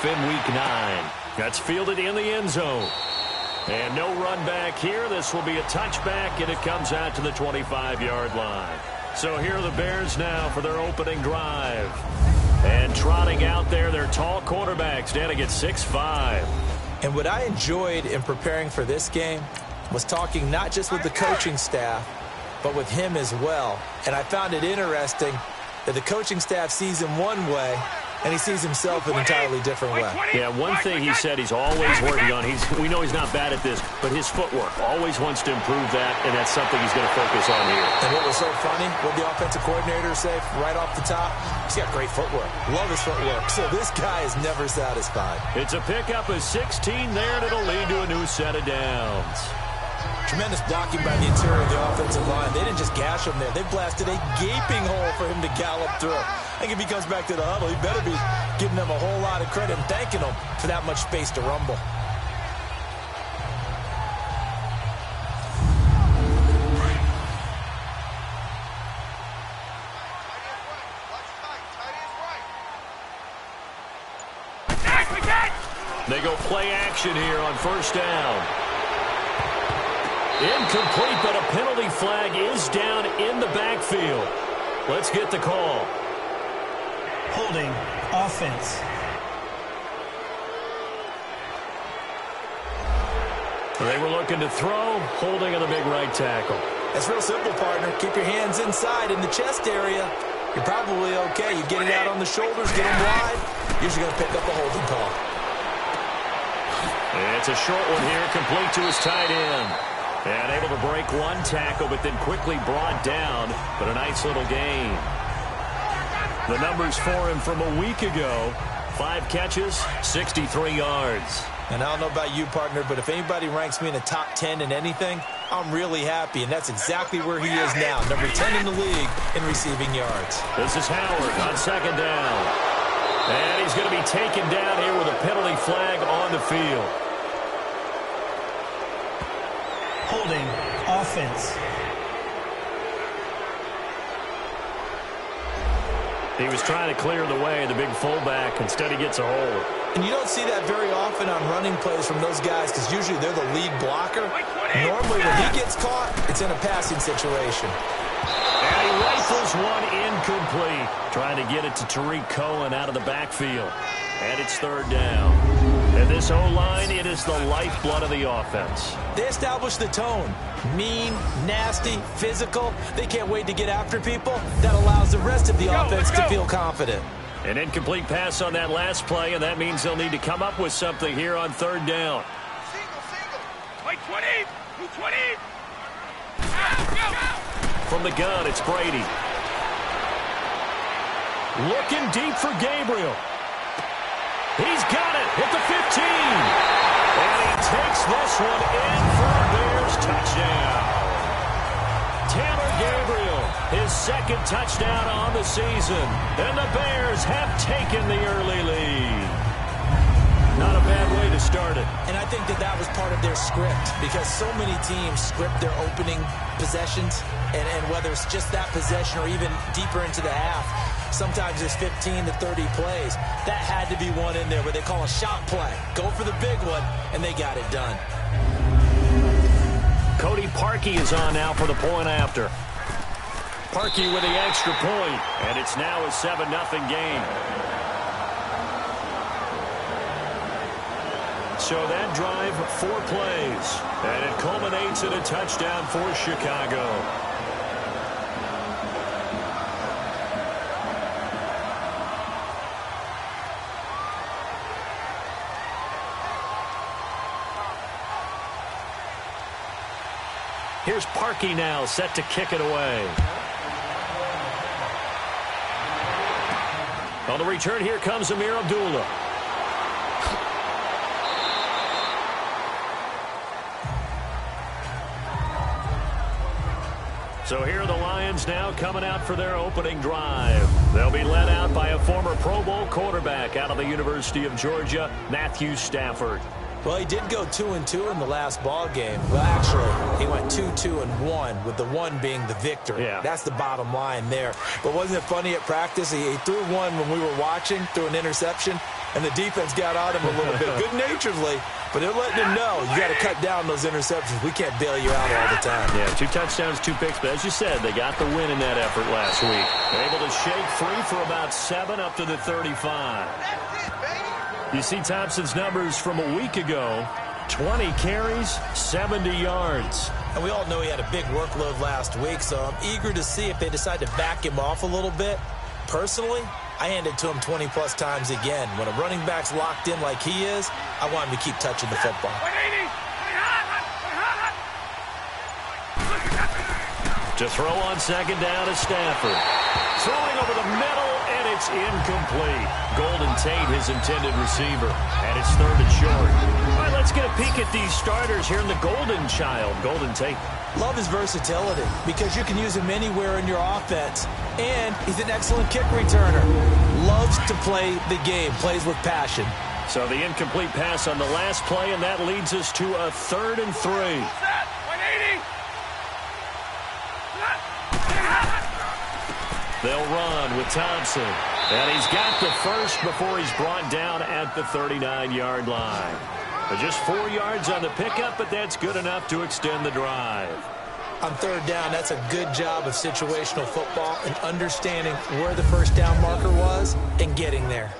in Week 9. That's fielded in the end zone. And no run back here. This will be a touchback, and it comes out to the 25-yard line. So here are the Bears now for their opening drive. And trotting out there, their tall quarterback standing at 6'5". And what I enjoyed in preparing for this game was talking not just with the coaching staff, but with him as well. And I found it interesting that the coaching staff sees him one way, and he sees himself an entirely different way. Yeah, one thing he said he's always working on, we know he's not bad at this, but his footwork, always wants to improve that, and that's something he's going to focus on here. And what was so funny, what the offensive coordinator say right off the top, he's got great footwork. Love his footwork. So this guy is never satisfied. It's a pickup of 16 there, and it'll lead to a new set of downs. Tremendous blocking by the interior of the offensive line. They didn't just gash him there. They blasted a gaping hole for him to gallop through. I think if he comes back to the huddle, he better be giving them a whole lot of credit and thanking them for that much space to rumble. They go play action here on first down. Incomplete, but a penalty flag is down in the backfield. Let's get the call. Holding offense. They were looking to throw, holding on the big right tackle. That's real simple, partner. Keep your hands inside in the chest area. You're probably okay. You get it out on the shoulders, get them wide. Usually going to pick up a holding call. It's a short one here, complete to his tight end. And able to break one tackle, but then quickly brought down. But a nice little gain. The numbers for him from a week ago. 5 catches, 63 yards. And I don't know about you, partner, but if anybody ranks me in the top 10 in anything, I'm really happy. And that's exactly where he is now. Number 10 in the league in receiving yards. This is Howard on second down. And he's going to be taken down here with a penalty flag on the field. Holding offense. He was trying to clear the way, the big fullback. Instead, he gets a hold. And you don't see that very often on running plays from those guys because usually they're the lead blocker. Normally, when he gets caught, it's in a passing situation. And he rifles one incomplete. Trying to get it to Tariq Cohen out of the backfield. And it's third down. And this O-line, it is the lifeblood of the offense. They establish the tone. Mean, nasty, physical. They can't wait to get after people. That allows the rest of the offense to feel confident. An incomplete pass on that last play, and that means they'll need to come up with something here on third down. Wait, 20! 220! From the gun, it's Brady. Looking deep for Gabriel. He's got it at the 15. And he takes this one in for a Bears touchdown. Taylor Gabriel, his second touchdown on the season. And the Bears have taken the early lead. Not a bad way to start it. And I think that that was part of their script because so many teams script their opening possessions. And whether it's just that possession or even deeper into the half, sometimes it's 15 to 30 plays. That had to be one in there where they call a shot play. Go for the big one, and they got it done. Cody Parkey is on now for the point after. Parkey with the extra point, and it's now a 7-0 game. So that drive, 4 plays, and it culminates in a touchdown for Chicago. Here's Parkey now, set to kick it away. On the return, here comes Amir Abdullah. So here are the Lions now coming out for their opening drive. They'll be led out by a former Pro Bowl quarterback out of the University of Georgia, Matthew Stafford. Well, he did go 2-2 in the last ball game. Well, actually, he went 2-2-1, with the 1 being the victory. Yeah. That's the bottom line there. But wasn't it funny at practice? He threw one when we were watching, threw an interception, and the defense got on him a little bit, good-naturedly, but they're letting him know, you got to cut down those interceptions. We can't bail you out all the time. Yeah, 2 touchdowns, 2 picks, but as you said, they got the win in that effort last week. They're able to shake free for about 7 up to the 35. You see Thompson's numbers from a week ago, 20 carries, 70 yards. And we all know he had a big workload last week, so I'm eager to see if they decide to back him off a little bit. Personally, I hand it to him 20-plus times again. When a running back's locked in like he is, I want him to keep touching the football. To throw on second down is Stafford. Throwing over the middle, and it's incomplete. Golden Tate, his intended receiver, and it's 3rd and short. All right, let's get a peek at these starters here in the Golden Child, Golden Tate. Love his versatility because you can use him anywhere in your offense. And he's an excellent kick returner. Loves to play the game, plays with passion. So the incomplete pass on the last play, and that leads us to a 3rd and 3. 180. They'll run with Thompson. And he's got the first before he's brought down at the 39-yard line. But just 4 yards on the pickup, but that's good enough to extend the drive. On 3rd down, that's a good job of situational football and understanding where the first down marker was and getting there.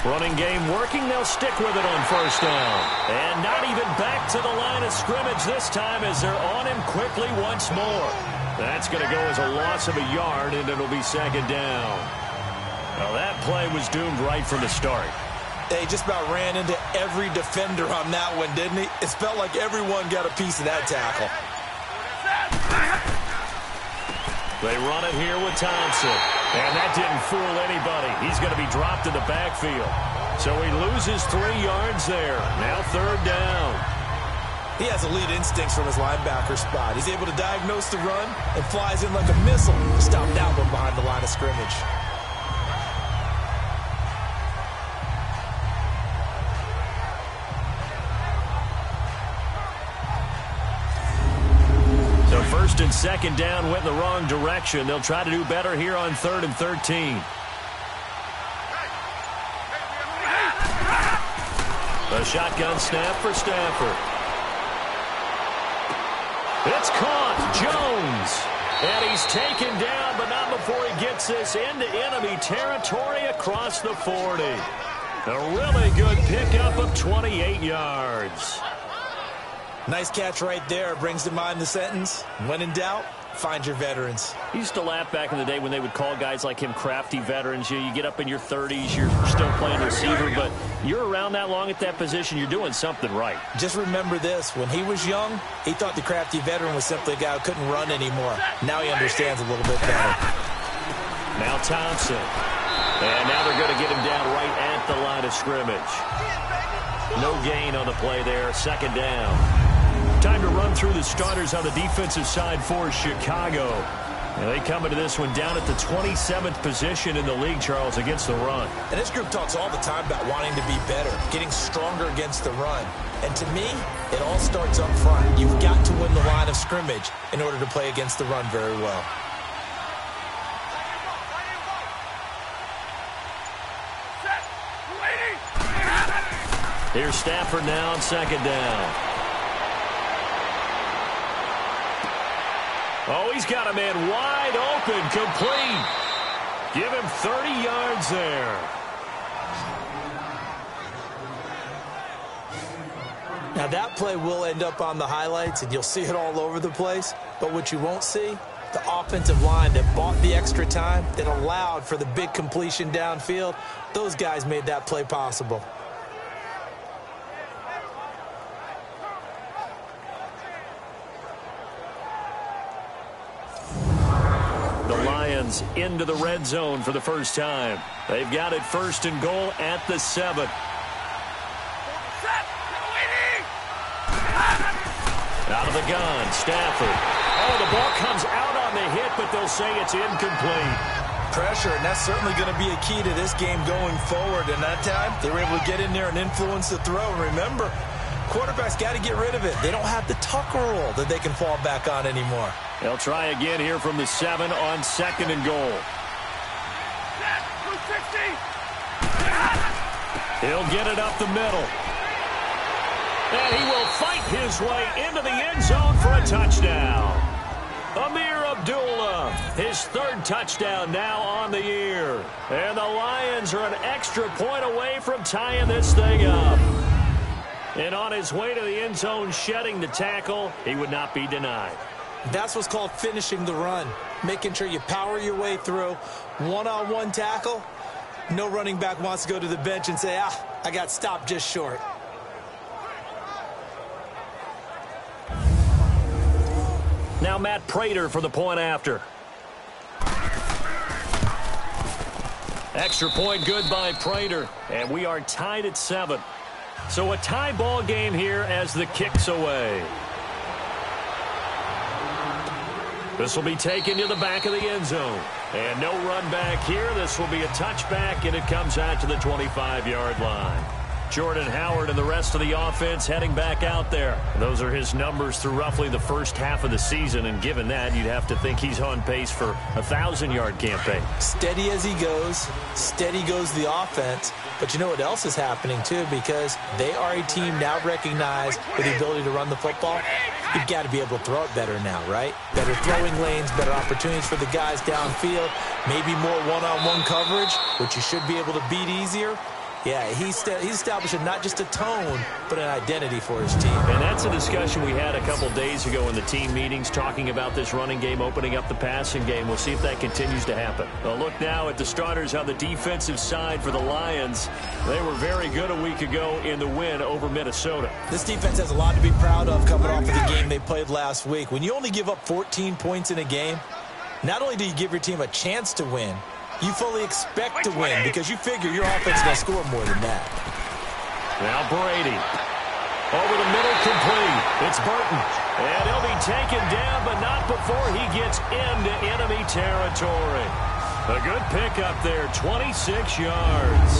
Running game working. They'll stick with it on 1st down. And not even back to the line of scrimmage this time as they're on him quickly once more. That's going to go as a loss of a yard, and it'll be 2nd down. Well, that play was doomed right from the start. They just about ran into every defender on that one, didn't he? It felt like everyone got a piece of that tackle. They run it here with Thompson. And that didn't fool anybody. He's going to be dropped in the backfield. So he loses 3 yards there. Now 3rd down. He has elite instincts from his linebacker spot. He's able to diagnose the run and flies in like a missile to stop that one behind the line of scrimmage. So 1st and 2nd down went in the wrong direction. They'll try to do better here on 3rd and 13. A shotgun snap for Stafford. It's caught. Jones. And he's taken down, but not before he gets this into enemy territory across the 40. A really good pickup of 28 yards. Nice catch right there. Brings to mind the sentence, when in doubt, find your veterans. I used to laugh back in the day when they would call guys like him crafty veterans. You get up in your 30s, you're still playing receiver, but you're around that long at that position, you're doing something right. Just remember this. When he was young, he thought the crafty veteran was simply a guy who couldn't run anymore. Now he understands a little bit better. Now Thompson. And now they're going to get him down right at the line of scrimmage. No gain on the play there. 2nd down. Time to run through the starters on the defensive side for Chicago. And they come into this one down at the 27th position in the league, Charles, against the run. And this group talks all the time about wanting to be better, getting stronger against the run. And to me, it all starts up front. You've got to win the line of scrimmage in order to play against the run very well. Here's Stafford now on 2nd down. Oh, he's got a man wide open, complete. Give him 30 yards there. Now, that play will end up on the highlights, and you'll see it all over the place. But what you won't see, the offensive line that bought the extra time, that allowed for the big completion downfield, those guys made that play possible. Into the red zone for the first time. They've got it 1st and goal at the 7. Out of the gun, Stafford. Oh, the ball comes out on the hit, but they'll say it's incomplete. Pressure, and that's certainly going to be a key to this game going forward. And that time, they were able to get in there and influence the throw. And remember, quarterbacks got to get rid of it. They don't have the tucker roll that they can fall back on anymore. They'll try again here from the 7 on 2nd and goal. He'll get it up the middle. And he will fight his way into the end zone for a touchdown. Amir Abdullah, his 3rd touchdown now on the year. And the Lions are an extra point away from tying this thing up. And on his way to the end zone, shedding the tackle, he would not be denied. That's what's called finishing the run. Making sure you power your way through. One-on-one tackle. No running back wants to go to the bench and say, I got stopped just short. Now Matt Prater for the point after. Extra point good by Prater. And we are tied at 7. So a tie ball game here as the kick's away. This will be taken to the back of the end zone. And no run back here. This will be a touchback, and it comes out to the 25-yard line. Jordan Howard and the rest of the offense heading back out there. Those are his numbers through roughly the first half of the season, and given that, you'd have to think he's on pace for a 1,000-yard campaign. Steady as he goes. Steady goes the offense. But you know what else is happening, too, because they are a team now recognized with the ability to run the football. You've got to be able to throw it better now, right? Better throwing lanes, better opportunities for the guys downfield, maybe more one-on-one coverage, which you should be able to beat easier. Yeah, he's establishing not just a tone, but an identity for his team. And that's a discussion we had a couple days ago in the team meetings, talking about this running game, opening up the passing game. We'll see if that continues to happen. Well, look now at the starters on the defensive side for the Lions. They were very good a week ago in the win over Minnesota. This defense has a lot to be proud of coming off of the game they played last week. When you only give up 14 points in a game, not only do you give your team a chance to win, you fully expect to win because you figure your offense is going to score more than that. Now Brady. Over the middle, complete. It's Burton. And he'll be taken down, but not before he gets into enemy territory. A good pickup there, 26 yards.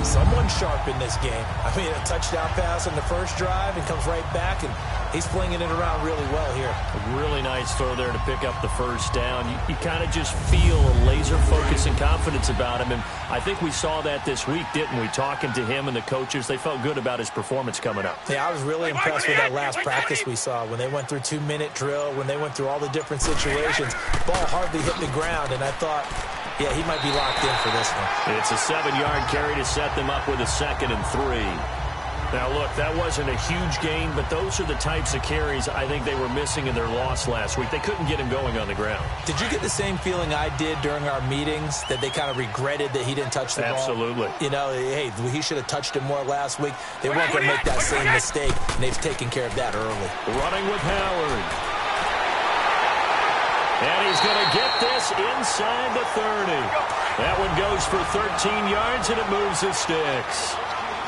Someone sharp in this game. I mean, a touchdown pass on the first drive and comes right back, and he's flinging it around really well here. A really nice throw there to pick up the first down. You kind of just feel a laser focus and confidence about him, and I think we saw that this week, didn't we? Talking to him and the coaches, they felt good about his performance coming up. Yeah, I was really impressed with that last practice we saw when they went through 2-minute drill, when they went through all the different situations. Ball hardly hit the ground, and I thought, yeah, he might be locked in for this one. It's a 7-yard carry to set them up with a 2nd and 3. Now, look, that wasn't a huge gain, but those are the types of carries I think they were missing in their loss last week. They couldn't get him going on the ground. Did you get the same feeling I did during our meetings, that they kind of regretted that he didn't touch the ball? Absolutely. You know, hey, he should have touched it more last week. They weren't going to make that same mistake, and they've taken care of that early. Running with Howard. And he's going to get this inside the 30. That one goes for 13 yards, and it moves the sticks.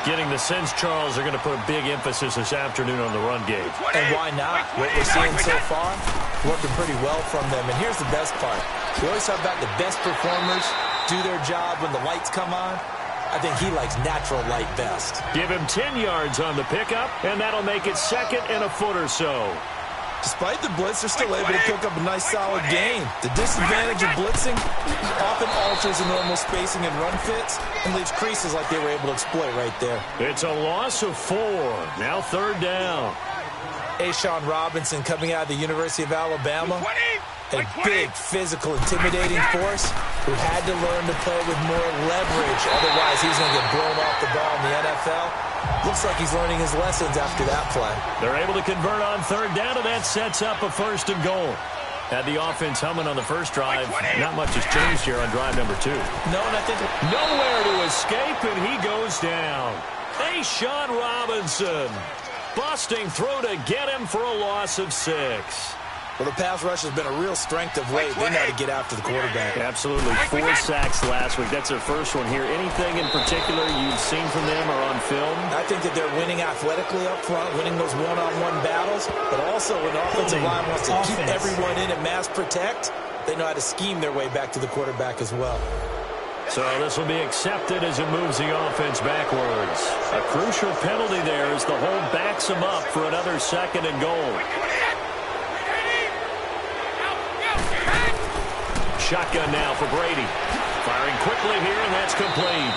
Getting the sense Charles are going to put a big emphasis this afternoon on the run game. And why not? What we're seeing so far, working pretty well from them. And here's the best part. We always talk about the best performers do their job when the lights come on. I think he likes natural light best. Give him 10 yards on the pickup, and that'll make it 2nd and a foot or so. Despite the blitz, they're still able to pick up a nice, solid gain. The disadvantage of blitzing often alters the normal spacing and run fits and leaves creases like they were able to exploit right there. It's a loss of 4. Now 3rd down. A'Shawn Robinson coming out of the University of Alabama. A big, physical, intimidating force who had to learn to play with more leverage. Otherwise, he's going to get blown off the ball in the NFL. Looks like he's learning his lessons after that play. They're able to convert on 3rd down, and that sets up a 1st and goal. Had the offense humming on the first drive. Not much has changed here on drive number 2. No, and I think nowhere to escape, and he goes down. A'Shawn Robinson busting through to get him for a loss of 6. Well, the pass rush has been a real strength of late. They know how to get after the quarterback. Absolutely. 4 sacks last week. That's their first one here. Anything in particular you've seen from them or on film? I think that they're winning athletically up front, winning those one-on-one battles, but also when the offensive line wants to keep everyone in and mass protect, they know how to scheme their way back to the quarterback as well. So this will be accepted as it moves the offense backwards. A crucial penalty there as the hold backs him up for another 2nd and goal. Shotgun now for Brady. Firing quickly here, and that's complete.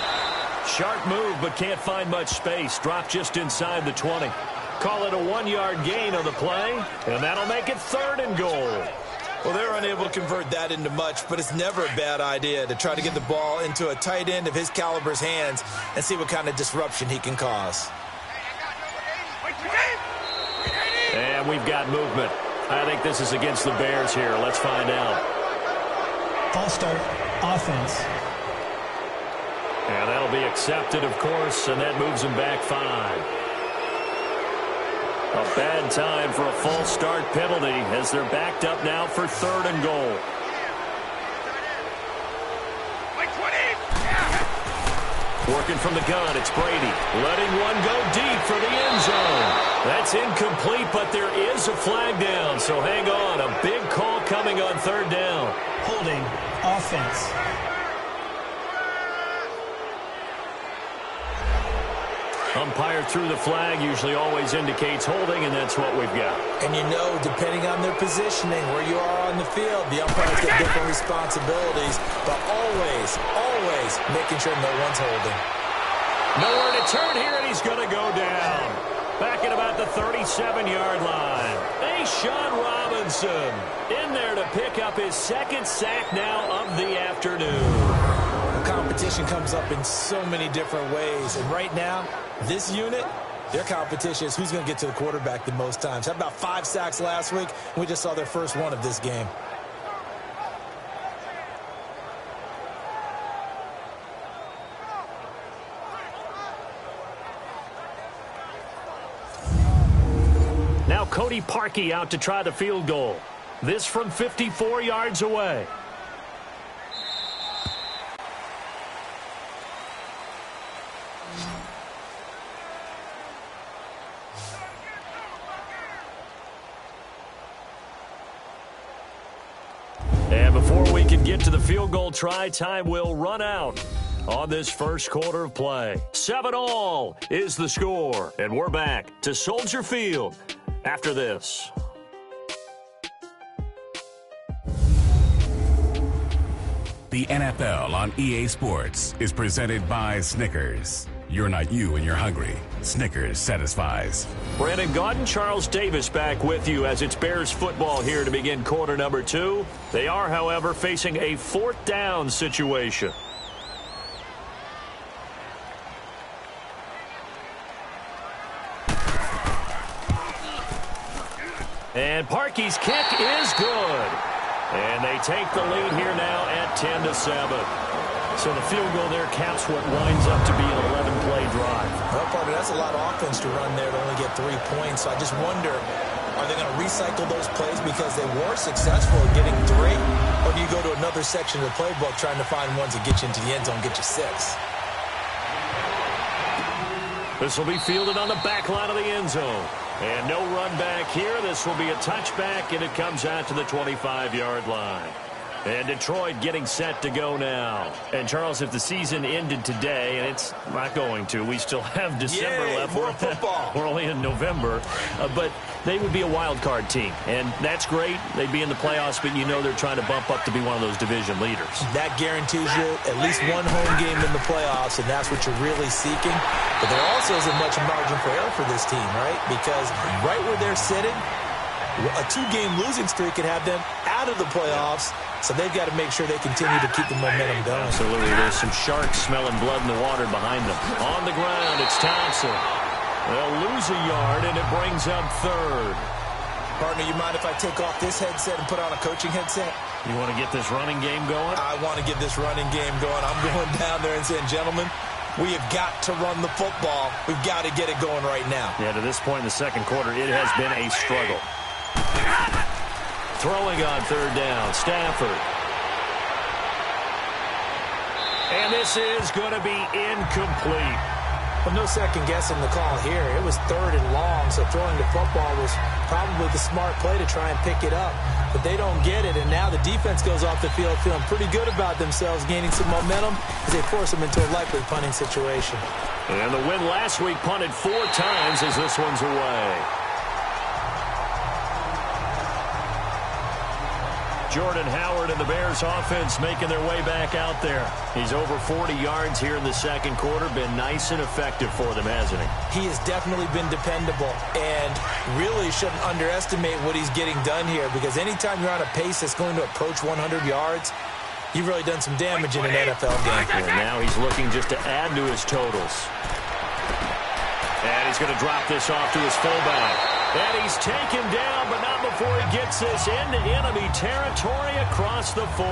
Sharp move, but can't find much space. Dropped just inside the 20. Call it a 1-yard gain on the play, and that'll make it 3rd and goal. Well, they're unable to convert that into much, but it's never a bad idea to try to get the ball into a tight end of his caliber's hands and see what kind of disruption he can cause. And we've got movement. I think this is against the Bears here. Let's find out. False start, offense. And that'll be accepted, of course, and that moves him back 5. A bad time for a false start penalty as they're backed up now for 3rd and goal. Working from the gun, it's Brady. Letting one go deep for the end zone. That's incomplete, but there is a flag down, so hang on. A big call coming on 3rd down. Holding, offense. Umpire threw the flag, usually always indicates holding, and that's what we've got. And you know, depending on their positioning, where you are on the field, the umpires get different responsibilities, but always making sure no one's holding. Nowhere to turn here, and he's going to go down. Back at about the 37-yard line. Sean Robinson in there to pick up his 2nd sack now of the afternoon. Competition comes up in so many different ways, and right now, this unit, their competition is who's going to get to the quarterback the most times. Had about 5 sacks last week, and we just saw their first one of this game. Now Cody Parkey out to try the field goal. This from 54 yards away. And before we can get to the field goal try, time will run out on this first quarter of play. 7-all is the score. And we're back to Soldier Field after this. The NFL on EA Sports is presented by Snickers. You're not you and you're hungry. Snickers satisfies. Brandon Gaudin, Charles Davis back with you as it's Bears football here to begin quarter number 2. They are, however, facing a 4th down situation. And Parkey's kick is good. And they take the lead here now at 10-7. So the field goal there caps what winds up to be an 11-play drive. Well, partner, that's a lot of offense to run there to only get 3 points. So I just wonder, are they going to recycle those plays because they were successful at getting 3? Or do you go to another section of the playbook trying to find ones that get you into the end zone, get you 6? This will be fielded on the back line of the end zone. And no run back here. This will be a touchback, and it comes out to the 25-yard line. And Detroit getting set to go now. And, Charles, if the season ended today, and it's not going to, we still have December left. More football. We're only in November. But they would be a wild card team. And that's great. They'd be in the playoffs, but you know they're trying to bump up to be one of those division leaders. That guarantees you at least one home game in the playoffs, and that's what you're really seeking. But there also isn't much margin for error for this team, right? Because right where they're sitting, a 2-game losing streak could have them out of the playoffs. So they've got to make sure they continue to keep the momentum going. Absolutely. There's some sharks smelling blood in the water behind them. On the ground, it's Thompson. They'll lose a yard, and it brings up 3rd. Partner, you mind if I take off this headset and put on a coaching headset? You want to get this running game going? I want to get this running game going. I'm going down there and saying, gentlemen, we have got to run the football. We've got to get it going right now. Yeah, to this point in the second quarter, it has been a struggle. Throwing on third down, Stafford. And this is going to be incomplete. Well, no second guessing the call here. It was third and long, so throwing the football was probably the smart play to try and pick it up. But they don't get it, and now the defense goes off the field feeling pretty good about themselves, gaining some momentum as they force them into a likely punting situation. And the win last week punted 4 times as this one's away. Jordan Howard and the Bears offense making their way back out there. He's over 40 yards here in the second quarter. Been nice and effective for them, hasn't he? He has definitely been dependable and really shouldn't underestimate what he's getting done here, because anytime you're on a pace that's going to approach 100 yards, you've really done some damage in an NFL game. And now he's looking just to add to his totals. And he's going to drop this off to his fullback. And he's taken down, but not before he gets this into enemy territory across the 40.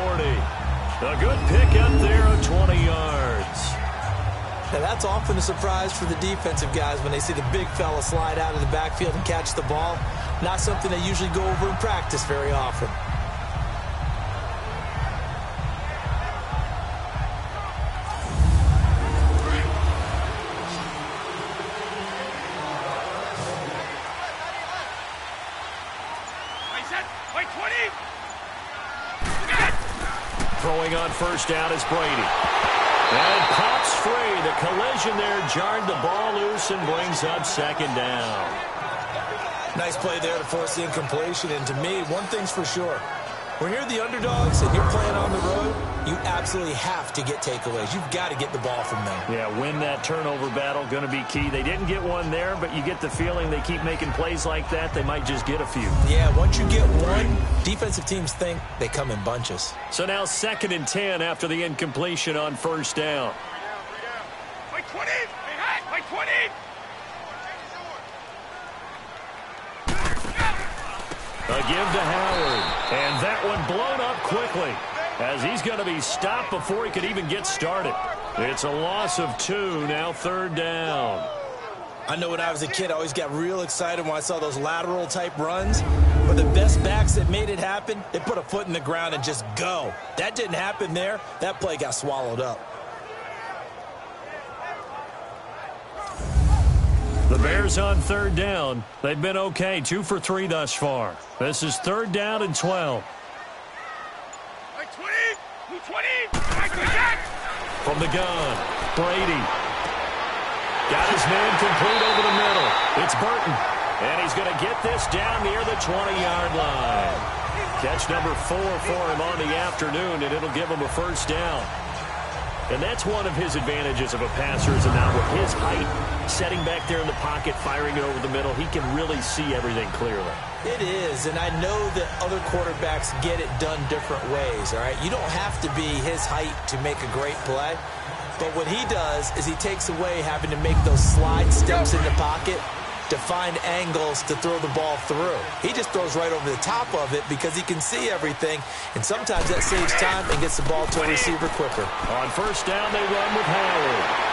A good pick up there of 20 yards. Now that's often a surprise for the defensive guys when they see the big fella slide out of the backfield and catch the ball. Not something they usually go over in practice very often. Throwing on first down is Brady. And pops free. The collision there jarred the ball loose and brings up second down. Nice play there to force the incompletion. And to me, one thing's for sure. When you're the underdogs and you're playing on the road, you absolutely have to get takeaways. You've got to get the ball from them. Yeah, win that turnover battle, going to be key. They didn't get one there, but you get the feeling they keep making plays like that, they might just get a few. Yeah, once you get one, defensive teams think they come in bunches. So now 2nd and 10 after the incompletion on first down. Like 20! Like 20! A give to Howard. And that one blown up quickly as he's going to be stopped before he could even get started. It's a loss of 2, now 3rd down. I know when I was a kid, I always got real excited when I saw those lateral type runs. But the best backs that made it happen, they put a foot in the ground and just go. That didn't happen there. That play got swallowed up. The Bears on 3rd down. They've been okay, 2 for 3 thus far. This is 3rd down and 12. Like 20! 20! Like that! From the gun, Brady. Got his man complete over the middle. It's Burton. And he's going to get this down near the 20-yard line. Catch number 4 for him on the afternoon, and it'll give him a first down. And that's one of his advantages of a passer, is now with his height, setting back there in the pocket, firing it over the middle, he can really see everything clearly. It is, and I know that other quarterbacks get it done different ways, all right? You don't have to be his height to make a great play, but what he does is he takes away having to make those slide steps in the pocket to find angles to throw the ball through. He just throws right over the top of it because he can see everything, and sometimes that saves time and gets the ball to a receiver quicker. On first down, they run with Howard.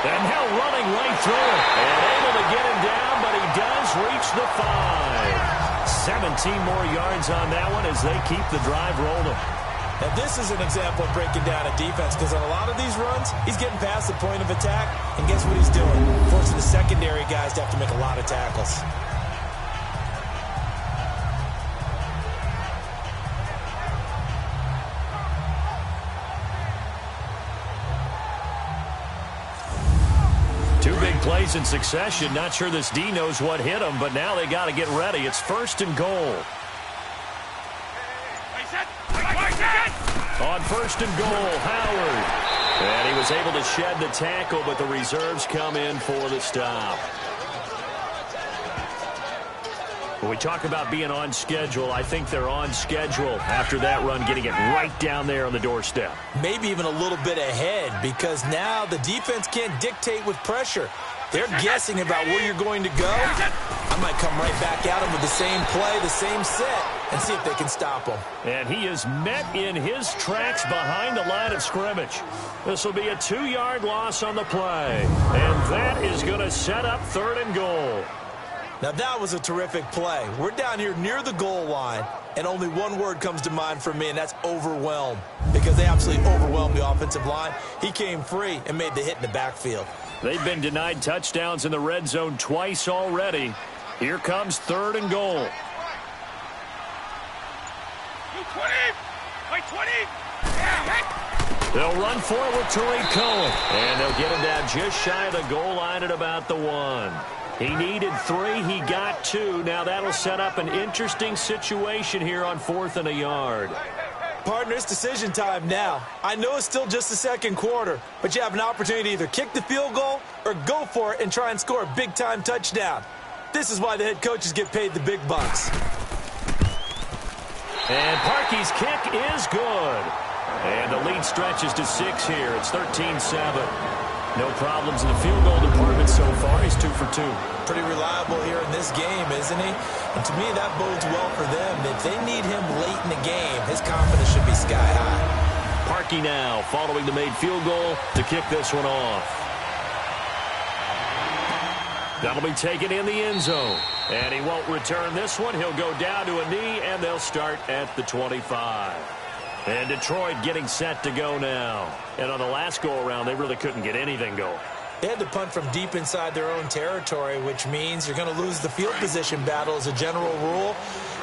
And now running right through it. And able to get him down, but he does reach the 5. 17 more yards on that one as they keep the drive rolling. Now, this is an example of breaking down a defense, because on a lot of these runs, he's getting past the point of attack, and guess what he's doing? Forcing the secondary guys to have to make a lot of tackles. Two big plays in succession. Not sure this D knows what hit him, but now they got to get ready. It's 1st and goal. On 1st and goal, Howard. And he was able to shed the tackle, but the reserves come in for the stop. When we talk about being on schedule, I think they're on schedule after that run, getting it right down there on the doorstep. Maybe even a little bit ahead, because now the defense can't dictate with pressure. They're guessing about where you're going to go. I might come right back at them with the same play, the same set, and see if they can stop them. And he is met in his tracks behind the line of scrimmage. This will be a 2-yard loss on the play. And that is going to set up 3rd and goal. Now, that was a terrific play. We're down here near the goal line. And only one word comes to mind for me, and that's overwhelm. Because they absolutely overwhelmed the offensive line. He came free and made the hit in the backfield. They've been denied touchdowns in the red zone twice already. Here comes 3rd and goal. 20! Like 20! They'll run for it with Tariq Cohen. And they'll get him down just shy of the goal line at about the 1. He needed 3. He got 2. Now that'll set up an interesting situation here on 4th and a yard. Partner, it's decision time now. I know it's still just the second quarter, but you have an opportunity to either kick the field goal or go for it and try and score a big-time touchdown. This is why the head coaches get paid the big bucks. And Parkey's kick is good. And the lead stretches to 6 here. It's 13-7. No problems in the field goal department so far. He's 2 for 2. Pretty reliable here in this game, isn't he? And to me, that bodes well for them. If they need him late in the game, his confidence should be sky high. Parkey now following the made field goal to kick this one off. That'll be taken in the end zone. And he won't return this one. He'll go down to a knee, and they'll start at the 25. And Detroit getting set to go now. And on the last go-around, they really couldn't get anything going. They had to punt from deep inside their own territory, which means you're going to lose the field position battle as a general rule.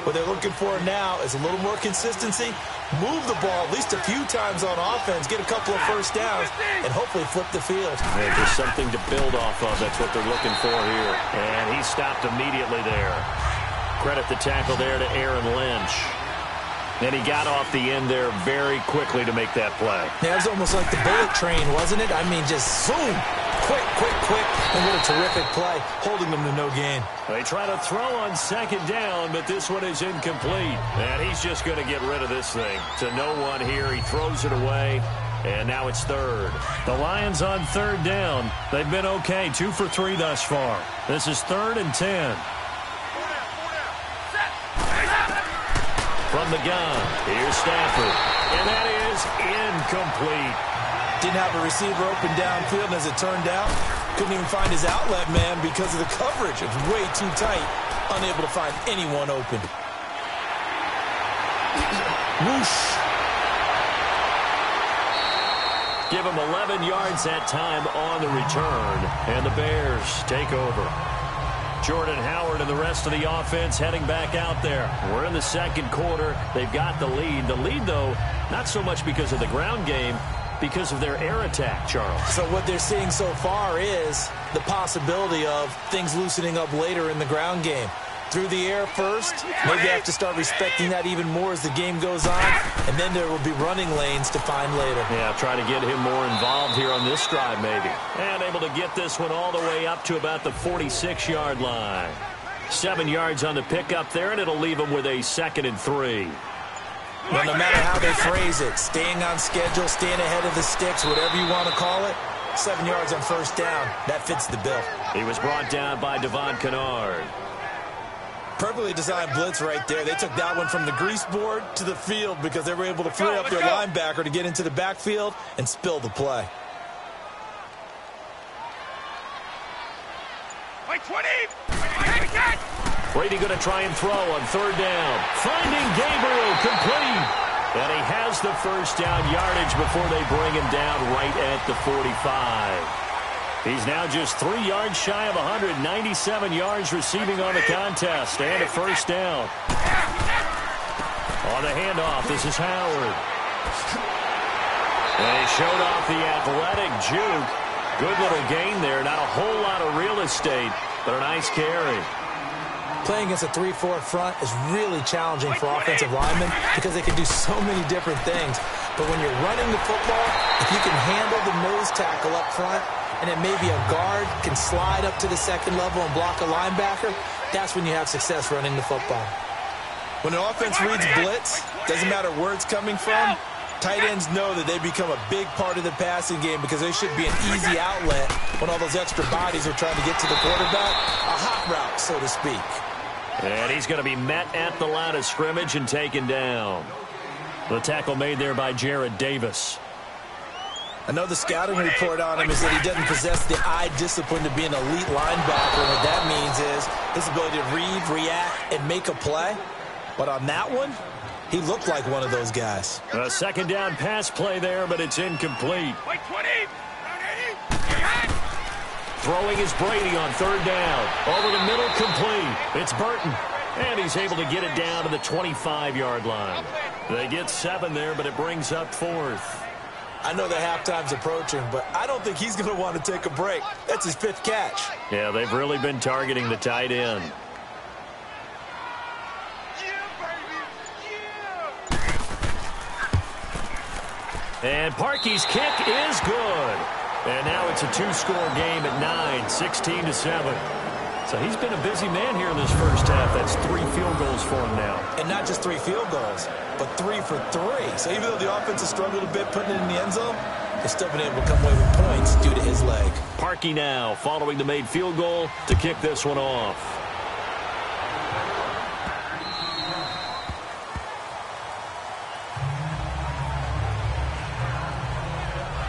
What they're looking for now is a little more consistency, move the ball at least a few times on offense, get a couple of first downs, and hopefully flip the field. And there's something to build off of. That's what they're looking for here. And he stopped immediately there. Credit the tackle there to Aaron Lynch. And he got off the end there very quickly to make that play. Yeah, it was almost like the bullet train, wasn't it? I mean, just zoom, quick, and what a terrific play, holding them to no gain. They try to throw on 2nd down, but this one is incomplete. And he's just going to get rid of this thing. To no one here, he throws it away, and now it's 3rd. The Lions on 3rd down. They've been okay, 2 for 3 thus far. This is 3rd and 10. From the gun, here's Stafford. And that is incomplete. Didn't have a receiver open downfield, and as it turned out, couldn't even find his outlet man because of the coverage. It was way too tight, unable to find anyone open. Whoosh. Give him 11 yards that time on the return, and the Bears take over. Jordan Howard and the rest of the offense heading back out there. We're in the second quarter. They've got the lead. The lead, though, not so much because of the ground game, because of their air attack, Charles. So what they're seeing so far is the possibility of things loosening up later in the ground game. Through the air first, maybe they have to start respecting that even more as the game goes on, and then there will be running lanes to find later. Yeah, try to get him more involved here on this drive maybe. And able to get this one all the way up to about the 46-yard line. 7 yards on the pickup there, and it'll leave him with a 2nd and 3. Well, no matter how they phrase it, staying on schedule, staying ahead of the sticks, whatever you want to call it, 7 yards on 1st down, that fits the bill. He was brought down by Devon Kennard. Perfectly designed blitz right there. They took that one from the grease board to the field because they were able to free up their linebacker to get into the backfield and spill the play. Like 20! Brady going to try and throw on 3rd down. Finding Gabriel complete. And he has the 1st down yardage before they bring him down right at the 45. He's now just 3 yards shy of 197 yards receiving on the contest. And a 1st down. On the handoff, this is Howard. And he showed off the athletic juke. Good little gain there. Not a whole lot of real estate, but a nice carry. Playing against a 3-4 front is really challenging for offensive linemen because they can do so many different things. But when you're running the football, if you can handle the nose tackle up front, and then maybe a guard can slide up to the 2nd level and block a linebacker, that's when you have success running the football. When an offense reads blitz, doesn't matter where it's coming from, tight ends know that they become a big part of the passing game because they should be an easy outlet when all those extra bodies are trying to get to the quarterback. A hot route, so to speak. And he's going to be met at the line of scrimmage and taken down. The tackle made there by Jared Davis. I know the scouting report on him is that he doesn't possess the eye discipline to be an elite linebacker. And what that means is his ability to read, react, and make a play. But on that one, he looked like one of those guys. A second down pass play there, but it's incomplete. Wait, 20. Throwing is Brady on third down. Over the middle, complete. It's Burton. And he's able to get it down to the 25-yard line. They get 7 there, but it brings up 4th. I know the halftime's approaching, but I don't think he's going to want to take a break. That's his 5th catch. Yeah, they've really been targeting the tight end. And Parkey's kick is good. And now it's a 2-score game at 9, 16-7. So he's been a busy man here in this first half. That's 3 field goals for him now. And not just 3 field goals, but 3 for 3. So even though the offense has struggled a bit putting it in the end zone, they've still been able to come away with points due to his leg. Parkey now following the made field goal to kick this one off.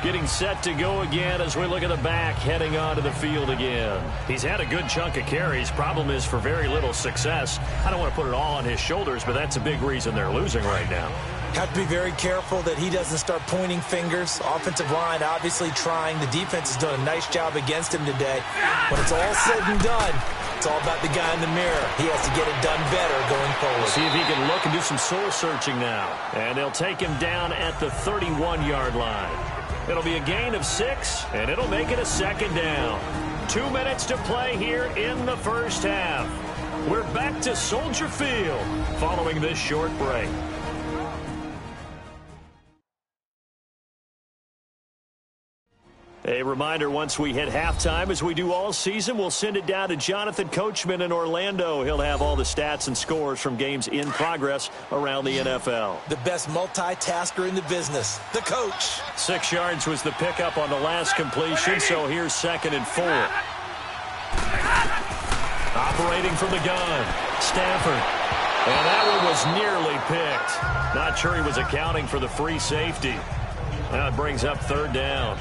Getting set to go again as we look at the back heading onto the field again. He's had a good chunk of carries. Problem is for very little success. I don't want to put it all on his shoulders, but that's a big reason they're losing right now. Have to be very careful that he doesn't start pointing fingers. Offensive line obviously trying. The defense has done a nice job against him today. When it's all said and done, it's all about the guy in the mirror. He has to get it done better going forward. See if he can look and do some soul searching now. And they'll take him down at the 31-yard line. It'll be a gain of 6, and it'll make it a second down. 2 minutes to play here in the first half. We're back to Soldier Field following this short break. A reminder, once we hit halftime, as we do all season, we'll send it down to Jonathan Coachman in Orlando. He'll have all the stats and scores from games in progress around the NFL. The best multitasker in the business, the coach. 6 yards was the pickup on the last completion, so here's 2nd and 4. Operating from the gun, Stafford. And that one was nearly picked. Not sure he was accounting for the free safety. Now it brings up 3rd down.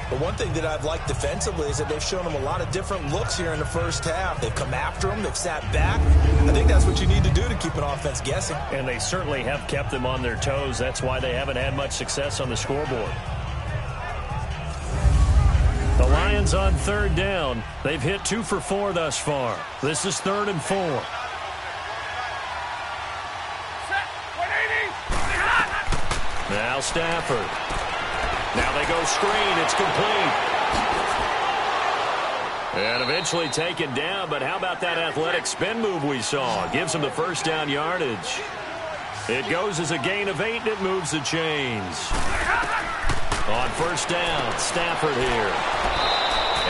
But one thing that I've liked defensively is that they've shown him a lot of different looks here in the first half. They've come after him. They've sat back. I think that's what you need to do to keep an offense guessing. And they certainly have kept them on their toes. That's why they haven't had much success on the scoreboard. The Lions on 3rd down. They've hit 2 for 4 thus far. This is 3rd and 4. Now Stafford. Now they go screen. It's complete. And eventually taken down, but how about that athletic spin move we saw? Gives him the first down yardage. It goes as a gain of 8, and it moves the chains. On 1st down, Stafford here.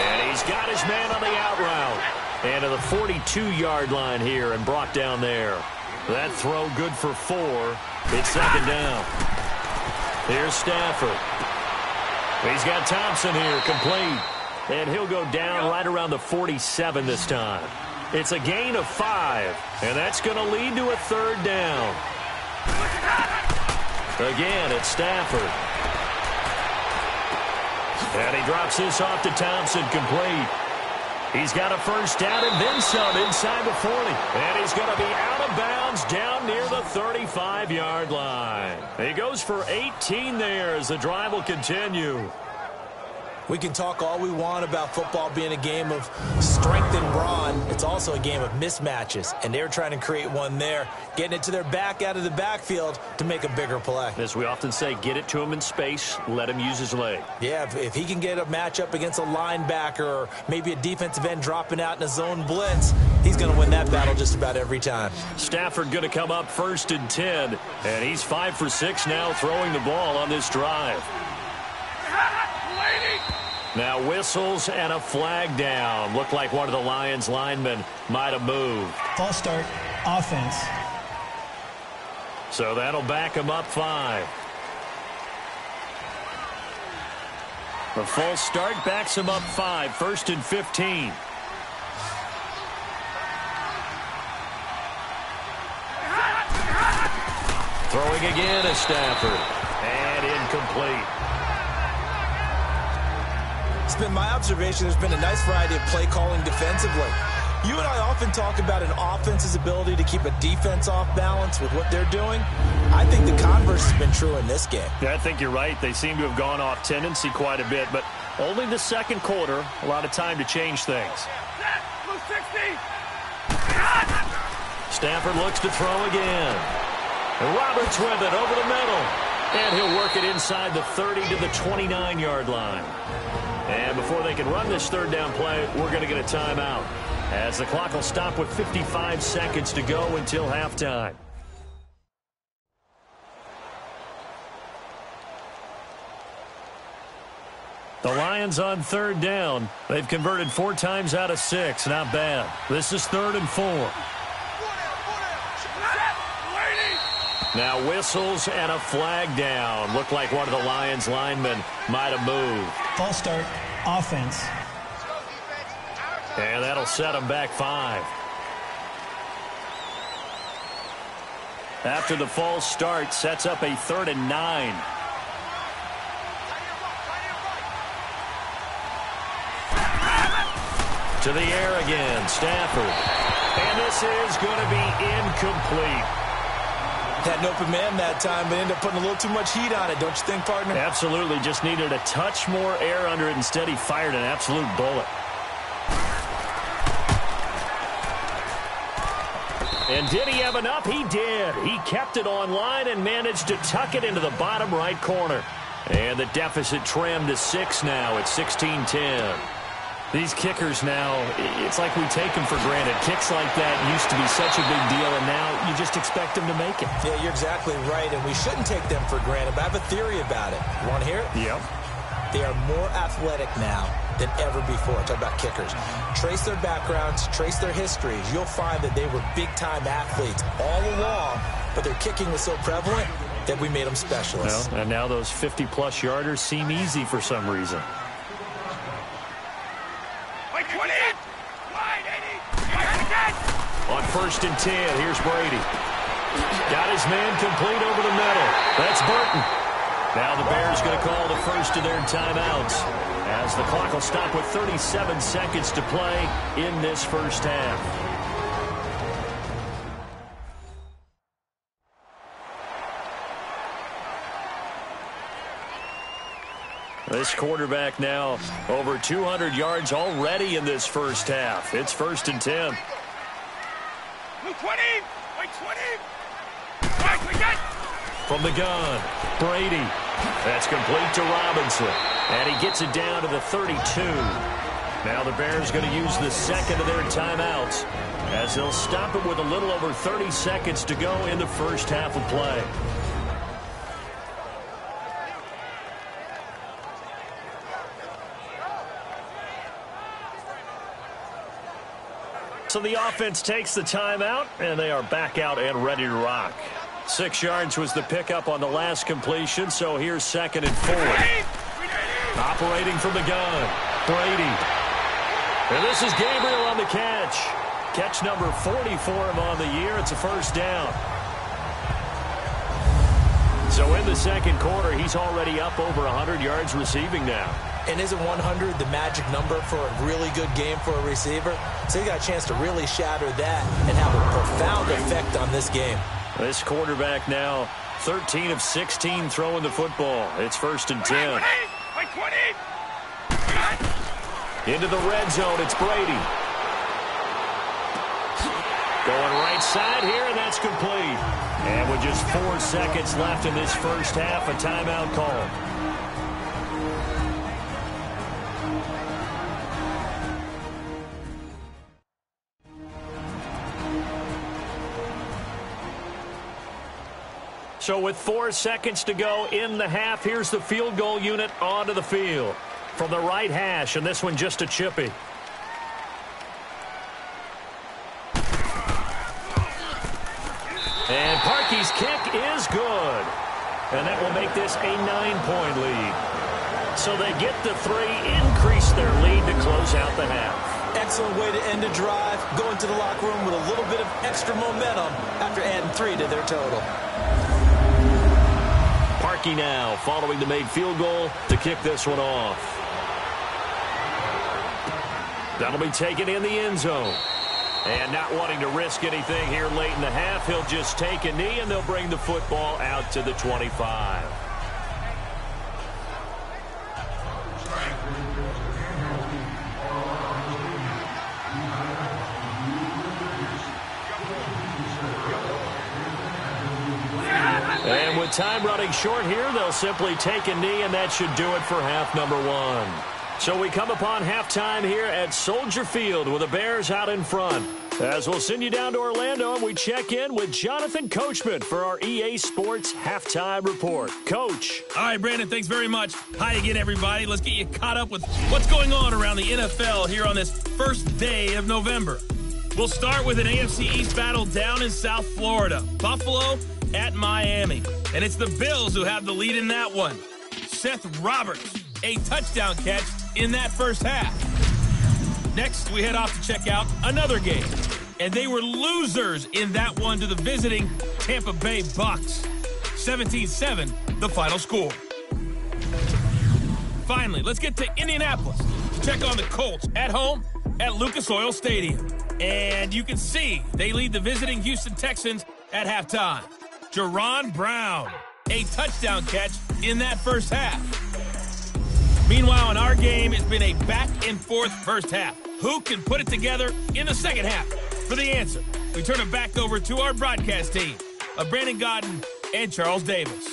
And he's got his man on the out route. And to the 42-yard line here and brought down there. That throw good for 4. It's 2nd down. Here's Stafford. He's got Thompson here, complete. And he'll go down right around the 47 this time. It's a gain of 5, and that's going to lead to a 3rd down. Again, it's Stafford. And he drops this off to Thompson, complete. He's got a first down and then some inside the 40. And he's going to be out of bounds down near the 35-yard line. He goes for 18 there as the drive will continue. We can talk all we want about football being a game of strength and brawn. It's also a game of mismatches, and they're trying to create one there, getting it to their back out of the backfield to make a bigger play. As we often say, get it to him in space, let him use his leg. Yeah, if he can get a matchup against a linebacker or maybe a defensive end dropping out in a zone blitz, he's going to win that battle just about every time. Stafford going to come up 1st and 10, and he's 5 for 6 now throwing the ball on this drive. Now whistles and a flag down. Looked like one of the Lions linemen might have moved. False start, offense. So that'll back him up 5. The false start backs him up 5. 1st and 15. Throwing again is Stafford. And incomplete. It's been my observation there's been a nice variety of play calling defensively. You and I often talk about an offense's ability to keep a defense off balance with what they're doing. I think the converse has been true in this game. Yeah, I think you're right. They seem to have gone off tendency quite a bit, but only the second quarter, a lot of time to change things. Stafford looks to throw again. And Roberts with it over the middle. And he'll work it inside the 30 to the 29-yard line. And before they can run this third down play, we're going to get a timeout, as the clock will stop with 55 seconds to go until halftime. The Lions on third down. They've converted 4 times out of 6. Not bad. This is 3rd and 4. Now whistles and a flag down. Looked like one of the Lions linemen might have moved. False start, offense. And that'll set them back 5. After the false start, sets up a 3rd and 9. To the air again, Stafford. And this is going to be incomplete. Had an open man that time, but ended up putting a little too much heat on it, don't you think, partner? Absolutely. Just needed a touch more air under it. Instead, he fired an absolute bullet. And did he have enough? He did. He kept it on line and managed to tuck it into the bottom right corner. And the deficit trimmed to 6 now at 16-10. These kickers now, it's like we take them for granted. Kicks like that used to be such a big deal, and now you just expect them to make it. Yeah, you're exactly right, and we shouldn't take them for granted, but I have a theory about it. You want to hear it? Yep. They are more athletic now than ever before. Talk about kickers. Trace their backgrounds, trace their histories. You'll find that they were big-time athletes all along, but their kicking was so prevalent that we made them specialists. Well, and now those 50-plus yarders seem easy for some reason. On 1st and 10, here's Brady. Got his man complete over the middle. That's Burton. Now the Bears going to call the first of their timeouts, as the clock will stop with 37 seconds to play in this first half. This quarterback now over 200 yards already in this first half. It's 1st and 10. 20! Wait, 20! Right, we got! From the gun, Brady. That's complete to Robinson. And he gets it down to the 32. Now the Bears going to use the second of their timeouts, as they'll stop it with a little over 30 seconds to go in the first half of play. So the offense takes the timeout, and they are back out and ready to rock. 6 yards was the pickup on the last completion, so here's 2nd and 4. Operating from the gun, Brady. And this is Gabriel on the catch. Catch number 40 for him on the year. It's a first down. So in the second quarter, he's already up over 100 yards receiving now. And isn't 100 the magic number for a really good game for a receiver? So he got a chance to really shatter that and have a profound effect on this game. This quarterback now 13 of 16 throwing the football. It's 1st and 10. Into the red zone, it's Brady. Going right side here, and that's complete. And with just 4 seconds left in this first half, a timeout call. So with 4 seconds to go in the half, here's the field goal unit onto the field. From the right hash, and this one just a chippy. And Parkey's kick is good. And that will make this a 9-point lead. So they get the 3, increase their lead to close out the half. Excellent way to end a drive, go into the locker room with a little bit of extra momentum after adding 3 to their total. Parkey now following the made field goal to kick this one off. That'll be taken in the end zone. And not wanting to risk anything here late in the half, he'll just take a knee, and they'll bring the football out to the 25. And with time running short here, they'll simply take a knee, and that should do it for half number one. So we come upon halftime here at Soldier Field with the Bears out in front. As we'll send you down to Orlando, and we check in with Jonathan Coachman for our EA Sports Halftime Report. Coach. All right, Brandon, thanks very much. Hi again, everybody. Let's get you caught up with what's going on around the NFL here on this first day of November. We'll start with an AFC East battle down in South Florida. Buffalo at Miami. And it's the Bills who have the lead in that one. Seth Roberts, a touchdown catch in that first half. Next, we head off to check out another game. And they were losers in that one to the visiting Tampa Bay Bucks. 17-7, the final score. Finally, let's get to Indianapolis to check on the Colts at home at Lucas Oil Stadium. And you can see they lead the visiting Houston Texans at halftime. Jerron Brown, a touchdown catch in that first half. Meanwhile, in our game, it's been a back-and-forth first half. Who can put it together in the second half? For the answer, we turn it back over to our broadcast team of Brandon Godden and Charles Davis.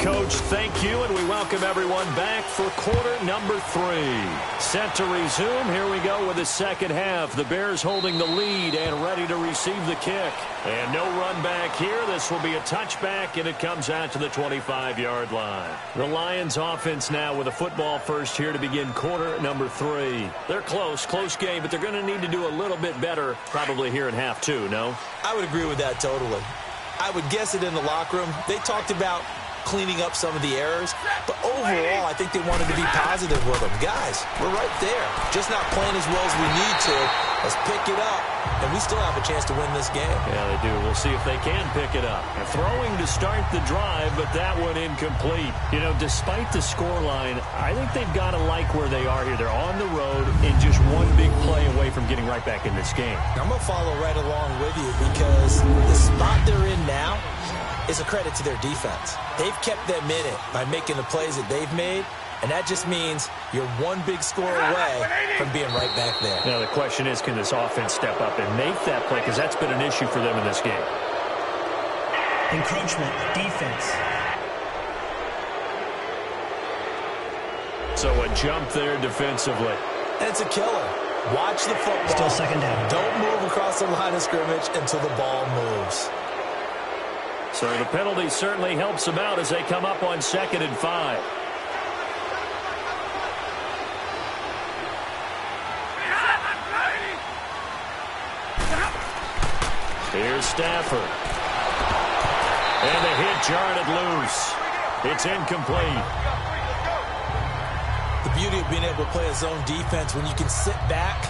Coach, thank you, and we welcome everyone back for quarter number 3. Set to resume. Here we go with the second half. The Bears holding the lead and ready to receive the kick. And no run back here. This will be a touchback, and it comes out to the 25-yard line. The Lions offense now with a football first here to begin quarter number 3. They're close game, but they're going to need to do a little bit better probably here in half 2, no? I would agree with that totally. I would guess it in the locker room. They talked about cleaning up some of the errors, but overall I think they wanted to be positive with them. Guys, we're right there, just not playing as well as we need to. Let's pick it up, and we still have a chance to win this game. Yeah, they do. We'll see if they can pick it up. And throwing to start the drive, but that one incomplete. You know, despite the scoreline, I think they've got to like where they are here. They're on the road and just one big play away from getting right back in this game. I'm going to follow right along with you because the spot they're in now is a credit to their defense. They've kept them in it by making the plays that they've made, and that just means you're one big score away from being right back there. Now, the question is, can this offense step up and make that play? Because that's been an issue for them in this game. Encroachment, defense. So a jump there defensively. And it's a killer. Watch the football. Still second down. Don't move across the line of scrimmage until the ball moves. So the penalty certainly helps them out as they come up on 2nd and 5. Here's Stafford. And the hit jarred it loose. It's incomplete. The beauty of being able to play a zone defense when you can sit back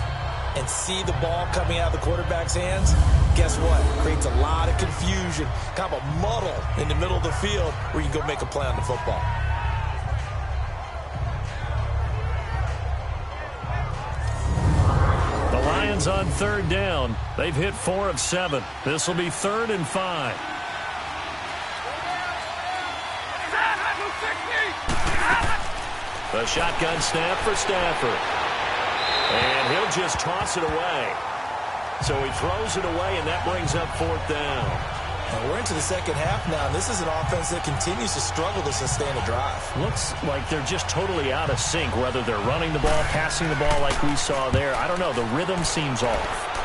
and see the ball coming out of the quarterback's hands, guess what? Creates a lot of confusion, kind of a muddle in the middle of the field where you can go make a play on the football. The Lions on 3rd down. They've hit 4 of 7. This will be 3rd and 5. The shotgun snap for Stafford. And he'll just toss it away. So he throws it away, and that brings up 4th down. And we're into the second half now. This is an offense that continues to struggle to sustain a drive. Looks like they're just totally out of sync, whether they're running the ball, passing the ball like we saw there. I don't know. The rhythm seems off.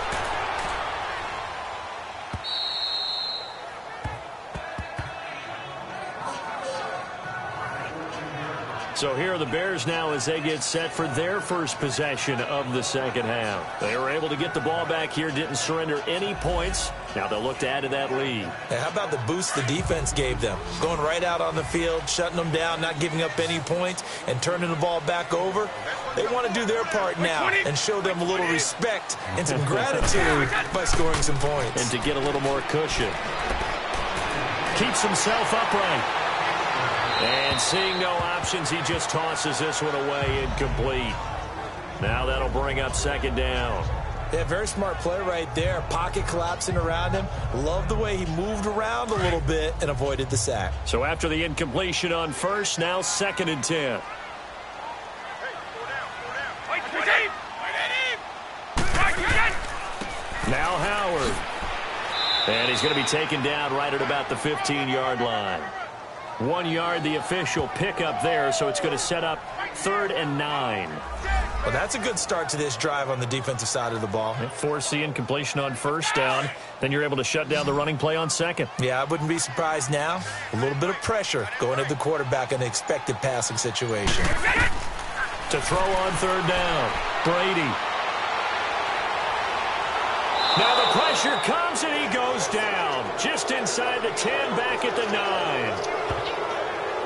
So here are the Bears now as they get set for their first possession of the second half. They were able to get the ball back here, didn't surrender any points. Now they'll look to add to that lead. And how about the boost the defense gave them? Going right out on the field, shutting them down, not giving up any points, and turning the ball back over. They want to do their part now and show them a little respect and some gratitude by scoring some points. And to get a little more cushion. Keeps himself upright. And seeing no options, he just tosses this one away, incomplete. Now that'll bring up second down. Yeah, very smart play right there. Pocket collapsing around him. Love the way he moved around a little bit and avoided the sack. So after the incompletion on first, now 2nd and 10. Now Howard. And he's going to be taken down right at about the 15-yard line. 1 yard, the official pickup there, so it's going to set up 3rd and 9. Well, that's a good start to this drive on the defensive side of the ball. Force the incompletion on first down. Then you're able to shut down the running play on second. Yeah, I wouldn't be surprised now. A little bit of pressure going at the quarterback in an expected passing situation. To throw on 3rd down, Brady. Now the pressure comes and he goes down. Just inside the 10, back at the 9.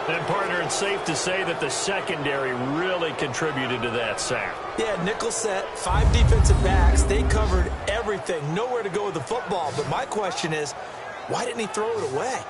And, partner, it's safe to say that the secondary really contributed to that sack. Yeah, nickel set, 5 defensive backs. They covered everything. Nowhere to go with the football. But my question is, why didn't he throw it away?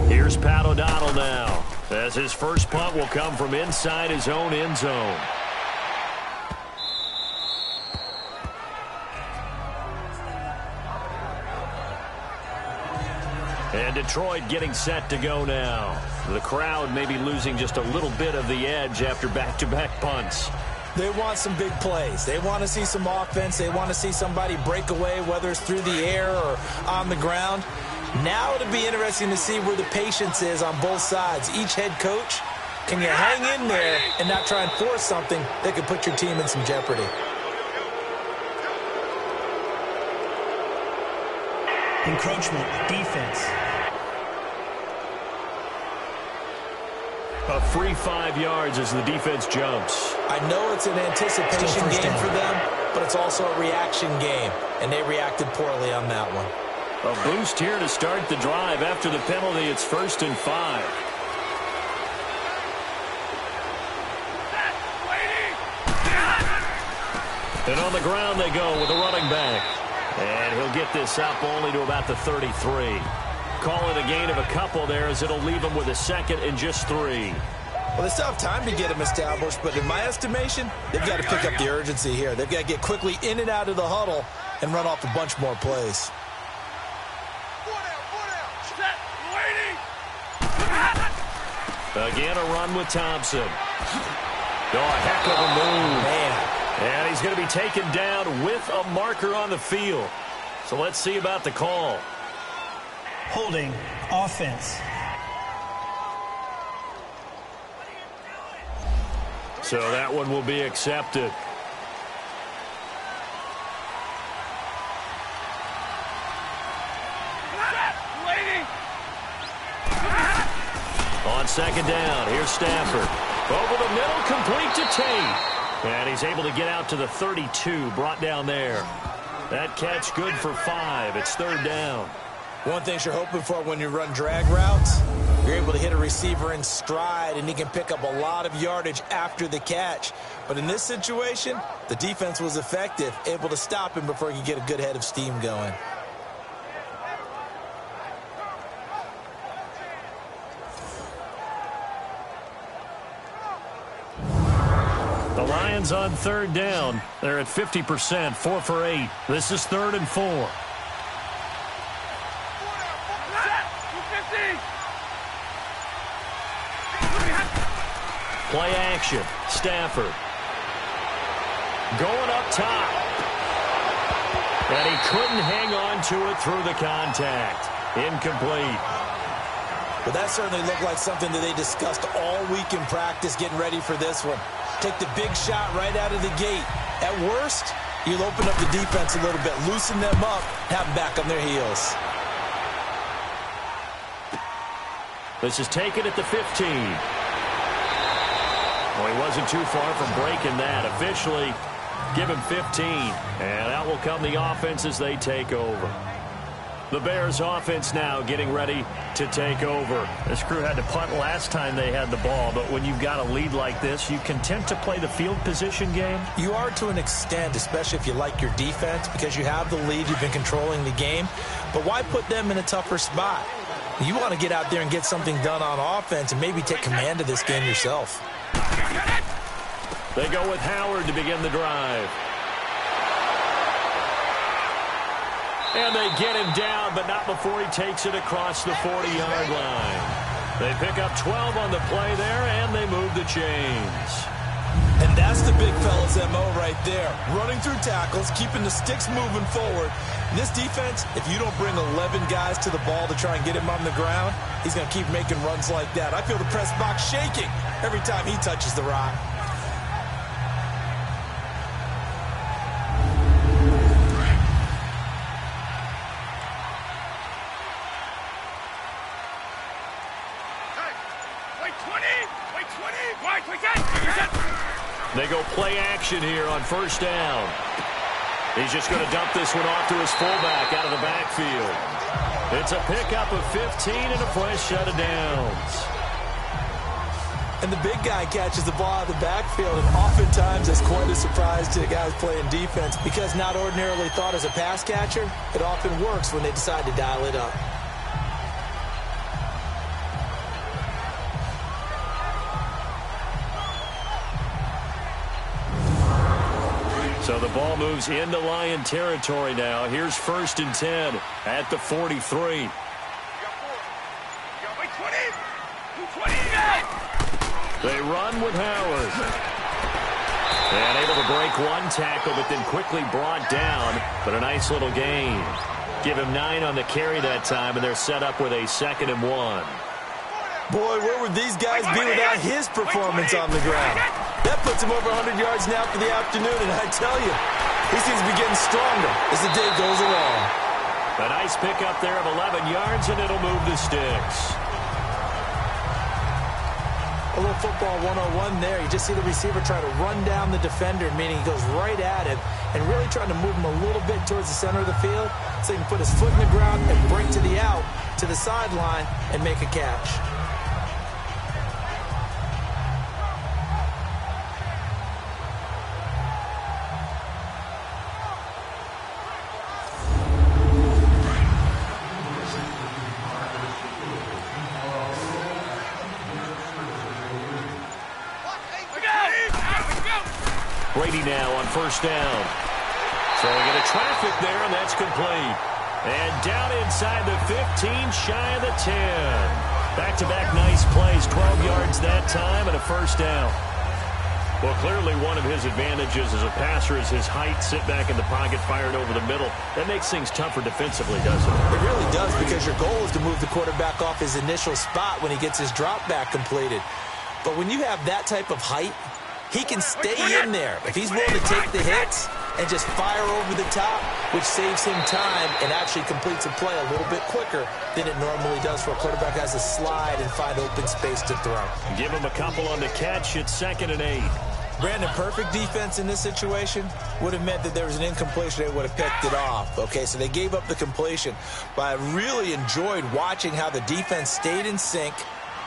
Here's Pat O'Donnell now, as his first punt will come from inside his own end zone. And Detroit getting set to go now. The crowd may be losing just a little bit of the edge after back-to-back punts. They want some big plays. They want to see some offense. They want to see somebody break away, whether it's through the air or on the ground. Now it'll be interesting to see where the patience is on both sides. Each head coach, can you hang in there and not try and force something that could put your team in some jeopardy? Encroachment, defense. A free 5 yards as the defense jumps. I know it's an anticipation game for them, but it's also a reaction game, and they reacted poorly on that one. A boost here to start the drive. After the penalty, it's 1st and 5. And on the ground they go with a running back. And he'll get this up only to about the 33. Call it a gain of a couple there, as it'll leave him with a 2nd and just 3. Well, they still have time to get him established, but in my estimation, they've got to pick up the urgency here. They've got to get quickly in and out of the huddle and run off a bunch more plays. Again, a run with Thompson. Oh, a heck of a move. Man. And he's going to be taken down with a marker on the field. So let's see about the call. Holding, offense. So that one will be accepted. On 2nd down, here's Stafford. Over the middle, complete to Tate. And he's able to get out to the 32, brought down there. That catch good for 5. It's 3rd down. One thing you're hoping for when you run drag routes, you're able to hit a receiver in stride, and he can pick up a lot of yardage after the catch. But in this situation, the defense was effective, able to stop him before he could get a good head of steam going. The Lions on 3rd down. They're at 50%, 4 for 8. This is 3rd and 4. Play action. Stafford. Going up top. And he couldn't hang on to it through the contact. Incomplete. Well, that certainly looked like something that they discussed all week in practice getting ready for this one. Take the big shot right out of the gate. At worst, you'll open up the defense a little bit, loosen them up, have them back on their heels. This is taken at the 15. Well, he wasn't too far from breaking that. Officially, give him 15. And out will come the offense as they take over. The Bears offense now getting ready to take over. This crew had to punt last time they had the ball, but when you've got a lead like this, you content to play the field position game? You are to an extent, especially if you like your defense, because you have the lead, you've been controlling the game. But why put them in a tougher spot? You want to get out there and get something done on offense and maybe take command of this game yourself. They go with Howard to begin the drive. And they get him down, but not before he takes it across the 40-yard line. They pick up 12 on the play there, and they move the chains. And that's the big fella's MO right there. Running through tackles, keeping the sticks moving forward. In this defense, if you don't bring 11 guys to the ball to try and get him on the ground, he's going to keep making runs like that. I feel the press box shaking every time he touches the rock. They go play action here on first down. He's just going to dump this one off to his fullback out of the backfield. It's a pickup of 15 and a fresh set of downs. And the big guy catches the ball out of the backfield, and oftentimes that's quite a surprise to the guys playing defense because not ordinarily thought as a pass catcher, it often works when they decide to dial it up. So the ball moves into Lion territory now. Here's 1st and 10 at the 43. They run with Howard. And able to break one tackle, but then quickly brought down. But a nice little gain. Give him 9 on the carry that time, and they're set up with a 2nd and 1. Boy, where would these guys be without his performance on the ground? That puts him over 100 yards now for the afternoon, and I tell you, he seems to be getting stronger as the day goes along. A nice pickup there of 11 yards, and it'll move the sticks. A little football 101 there. You just see the receiver try to run down the defender, meaning he goes right at him and really trying to move him a little bit towards the center of the field so he can put his foot in the ground and break to the out, to the sideline, and make a catch. Brady now on first down. Throwing into traffic there, and that's complete. And down inside the 15, shy of the 10. Back-to-back nice plays, 12 yards that time, and a first down. Well, clearly one of his advantages as a passer is his height. Sit back in the pocket, fired over the middle. That makes things tougher defensively, doesn't it? It really does, because your goal is to move the quarterback off his initial spot when he gets his drop back completed. But when you have that type of height, he can stay in there if he's willing to take the hits and just fire over the top, which saves him time and actually completes a play a little bit quicker than it normally does for a quarterback who has to slide and find open space to throw. Give him a couple on the catch. It's 2nd and 8. Brandon, perfect defense in this situation would have meant that there was an incompletion. They would have picked it off. Okay, so they gave up the completion. But I really enjoyed watching how the defense stayed in sync,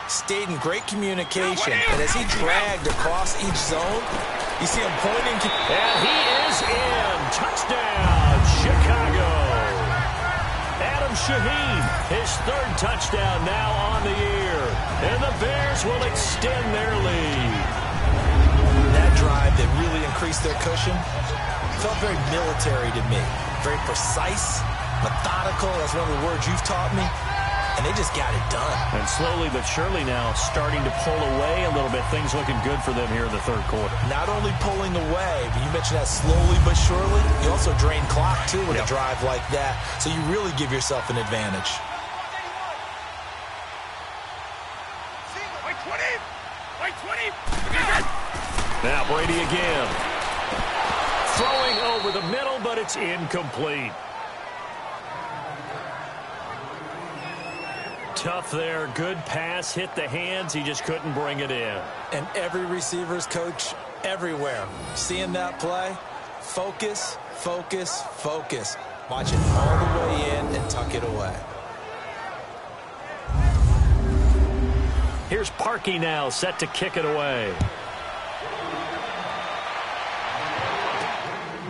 stayed in great communication, and as he dragged across each zone, you see him pointing. And he is in. Touchdown, Chicago. Adam Shaheen, his 3rd touchdown now on the year. And the Bears will extend their lead. That drive that really increased their cushion felt very military to me. Very precise, methodical. That's one of the words you've taught me. And they just got it done. And slowly but surely now starting to pull away a little bit. Things looking good for them here in the 3rd quarter. Not only pulling away, but you mentioned that slowly but surely. You also drain clock, too, with a drive like that. So you really give yourself an advantage. Now Brady again. Throwing over the middle, but it's incomplete. Tough there. Good pass. Hit the hands. He just couldn't bring it in. And every receiver's coach everywhere, seeing that play, focus, focus, focus. Watch it all the way in and tuck it away. Here's Parkey now, set to kick it away.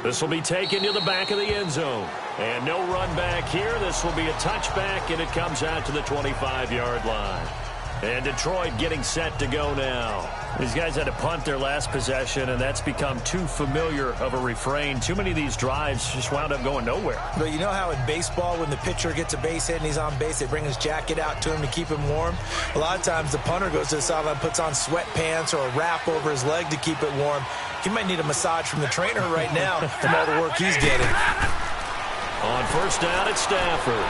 This will be taken to the back of the end zone. And no run back here. This will be a touchback, and it comes out to the 25-yard line. And Detroit getting set to go now. These guys had to punt their last possession, and that's become too familiar of a refrain. Too many of these drives just wound up going nowhere. But you know how in baseball, when the pitcher gets a base hit and he's on base, they bring his jacket out to him to keep him warm? A lot of times the punter goes to the sideline, puts on sweatpants or a wrap over his leg to keep it warm. He might need a massage from the trainer right now from all the work he's getting. On first down, it's Stafford.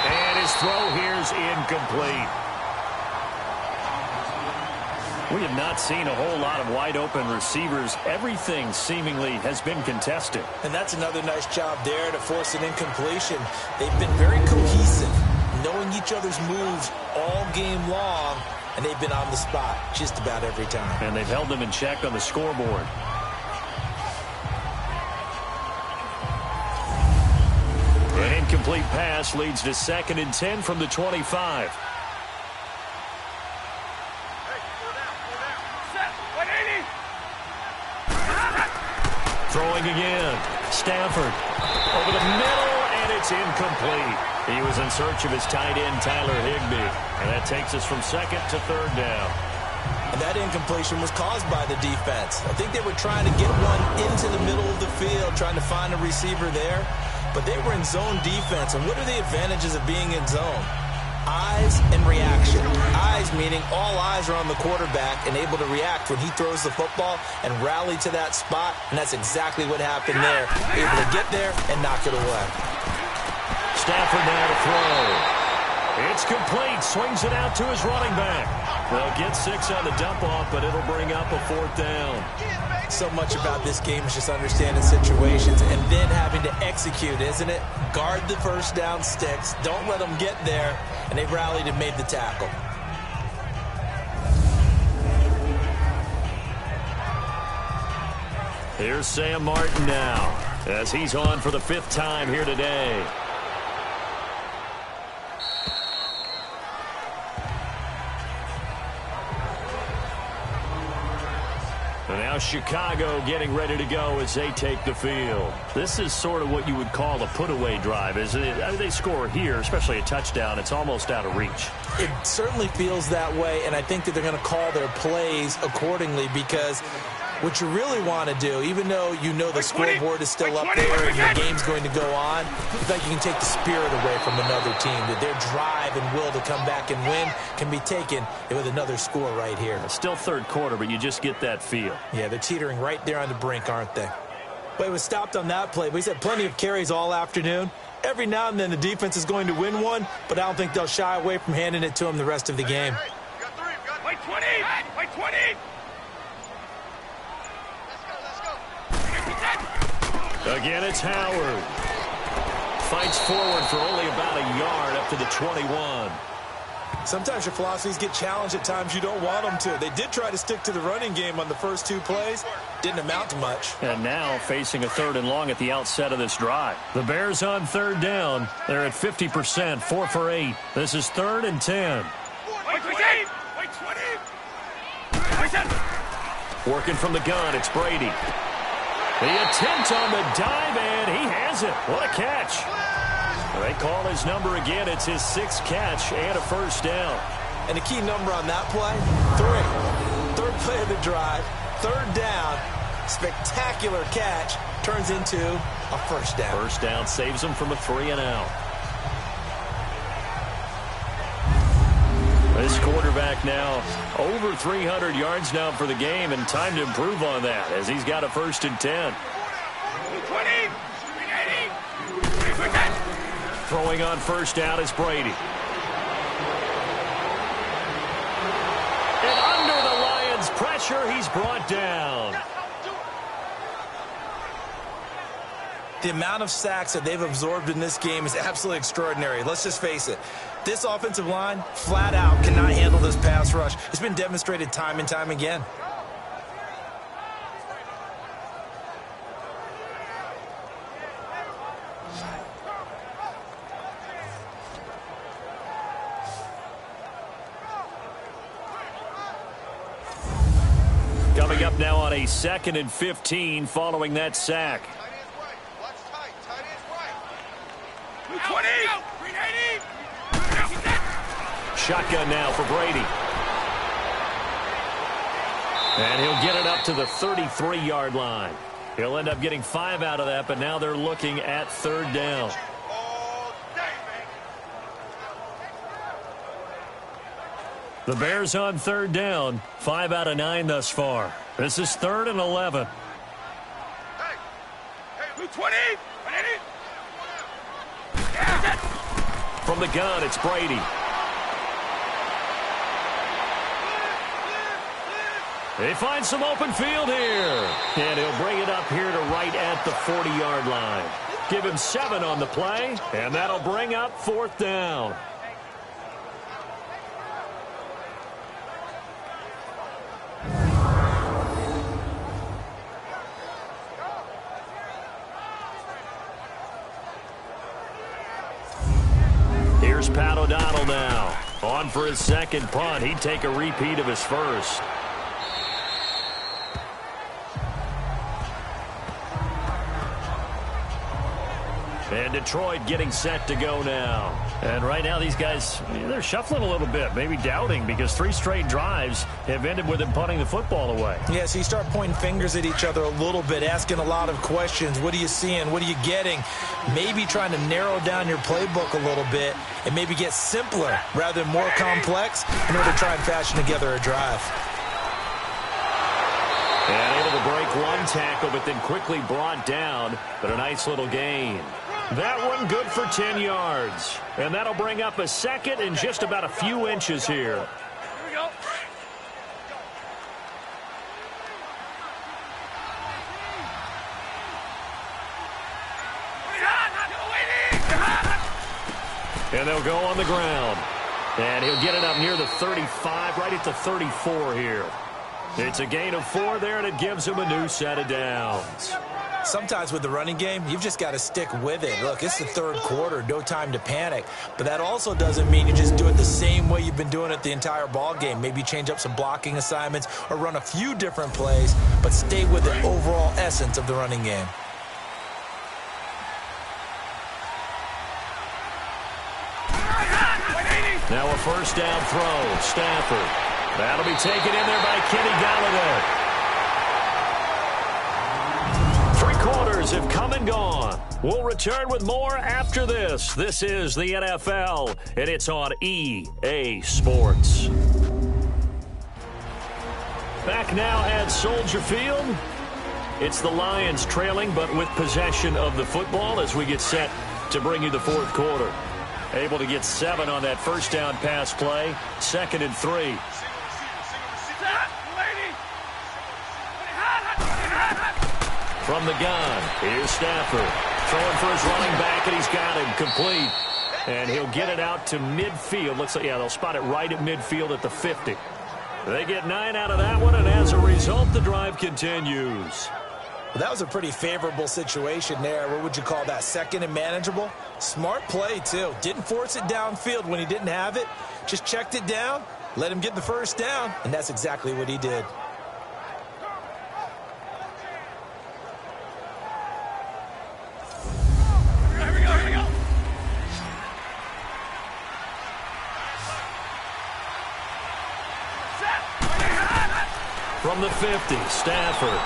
And his throw here's incomplete. We have not seen a whole lot of wide-open receivers. Everything seemingly has been contested. And that's another nice job there to force an incompletion. They've been very cohesive, knowing each other's moves all game long, and they've been on the spot just about every time. And they've held them in check on the scoreboard. An incomplete pass leads to 2nd and 10 from the 25. Throwing again. Stafford over the middle, and it's incomplete. He was in search of his tight end, Tyler Higbee. And that takes us from 2nd to 3rd down. And that incompletion was caused by the defense. I think they were trying to get one into the middle of the field, trying to find a receiver there. But they were in zone defense. And what are the advantages of being in zone? Eyes and reaction. Eyes meaning all eyes are on the quarterback and able to react when he throws the football and rally to that spot. And that's exactly what happened there. Able to get there and knock it away. Stafford now to throw. It's complete. Swings it out to his running back. They'll get 6 on the dump off, but it'll bring up a 4th down. So much about this game is just understanding situations and then having to execute, isn't it? Guard the first down sticks. Don't let them get there. And they've rallied and made the tackle. Here's Sam Martin now as he's on for the 5th time here today. And now Chicago getting ready to go as they take the field. This is sort of what you would call a put-away drive, isn't it? I mean, they score here, especially a touchdown. It's almost out of reach. It certainly feels that way, and I think that they're going to call their plays accordingly because what you really want to do, even though you know the scoreboard is still up there and your game's going to go on, you feel like you can take the spirit away from another team, that their drive and will to come back and win can be taken with another score right here. It's still 3rd quarter, but you just get that feel. Yeah, they're teetering right there on the brink, aren't they? But it was stopped on that play. But he's had plenty of carries all afternoon. Every now and then the defense is going to win one, but I don't think they'll shy away from handing it to him the rest of the game. Wait 20! Wait 20! Again, it's Howard. Fights forward for only about a yard up to the 21. Sometimes your philosophies get challenged at times you don't want them to. They did try to stick to the running game on the first 2 plays. Didn't amount to much. And now facing a 3rd and long at the outset of this drive. The Bears on 3rd down. They're at 50%, 4 for 8. This is 3rd and 10. Wait 20! Wait 20! Wait 10! Working from the gun, it's Brady. The attempt on the dive, and he has it. What a catch. They call his number again. It's his 6th catch and a 1st down. And the key number on that play, 3. 3rd play of the drive, 3rd down, spectacular catch, turns into a 1st down. 1st down saves him from a 3-and-out. This quarterback now over 300 yards now for the game, and time to improve on that as he's got a 1st and 10. 20! 80! Throwing on 1st down is Brady. And under the Lions' pressure, he's brought down. The amount of sacks that they've absorbed in this game is absolutely extraordinary. Let's just face it. This offensive line, flat out, cannot handle this pass rush. It's been demonstrated time and time again. a 2nd and 15 following that sack. 20. Shotgun now for Brady. And he'll get it up to the 33-yard line. He'll end up getting 5 out of that, but now they're looking at 3rd down. The Bears on 3rd down, 5 out of 9 thus far. This is 3rd and 11. Hey, 20. From the gun, it's Brady. They find some open field here. And he'll bring it up here to right at the 40-yard line. Give him 7 on the play, and that'll bring up 4th down. Here's Pat O'Donnell now. On for his 2nd punt. He'd take a repeat of his first. And Detroit getting set to go now. And right now these guys, they're shuffling a little bit, maybe doubting, because 3 straight drives have ended with them punting the football away. Yeah, so you start pointing fingers at each other a little bit, asking a lot of questions. What are you seeing? What are you getting? Maybe trying to narrow down your playbook a little bit and maybe get simpler rather than more complex in order to try and fashion together a drive. And able to break 1 tackle, but then quickly brought down, but a nice little gain. That one good for 10 yards. And that'll bring up a 2nd and just about a few inches here. Here we go. And they'll go on the ground. And he'll get it up near the 35, right at the 34 here. It's a gain of 4 there, and it gives him a new set of downs. Sometimes with the running game, you've just got to stick with it. Look, it's the 3rd quarter, no time to panic. But that also doesn't mean you just do it the same way you've been doing it the entire ball game. Maybe change up some blocking assignments or run a few different plays, but stay with the overall essence of the running game. Now a 1st down throw. Stafford. That'll be taken in there by Kenny Galladay. 3 quarters have come and gone. We'll return with more after this. This is the NFL, and it's on EA Sports. Back now at Soldier Field. It's the Lions trailing, but with possession of the football as we get set to bring you the 4th quarter. Able to get 7 on that 1st down pass play. 2nd and 3. From the gun, here's Stafford. Throwing for his running back, and he's got him complete. And he'll get it out to midfield. Looks like, yeah, they'll spot it right at midfield at the 50. They get 9 out of that one, and as a result, the drive continues. Well, that was a pretty favorable situation there. What would you call that? 2nd and manageable? Smart play, too. Didn't force it downfield when he didn't have it. Just checked it down, let him get the 1st down, and that's exactly what he did. From the 50, Stafford.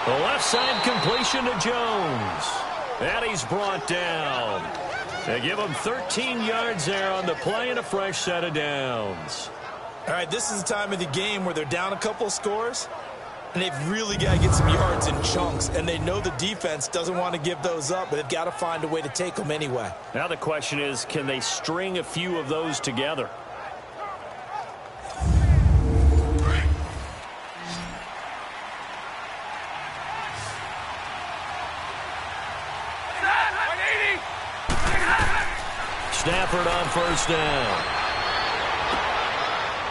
The left side completion to Jones. And he's brought down. They give him 13 yards there on the play and a fresh set of downs. All right, this is the time of the game where they're down a couple of scores, and they've really got to get some yards in chunks, and they know the defense doesn't want to give those up, but they've got to find a way to take them anyway. Now the question is, can they string a few of those together? Stafford on 1st down.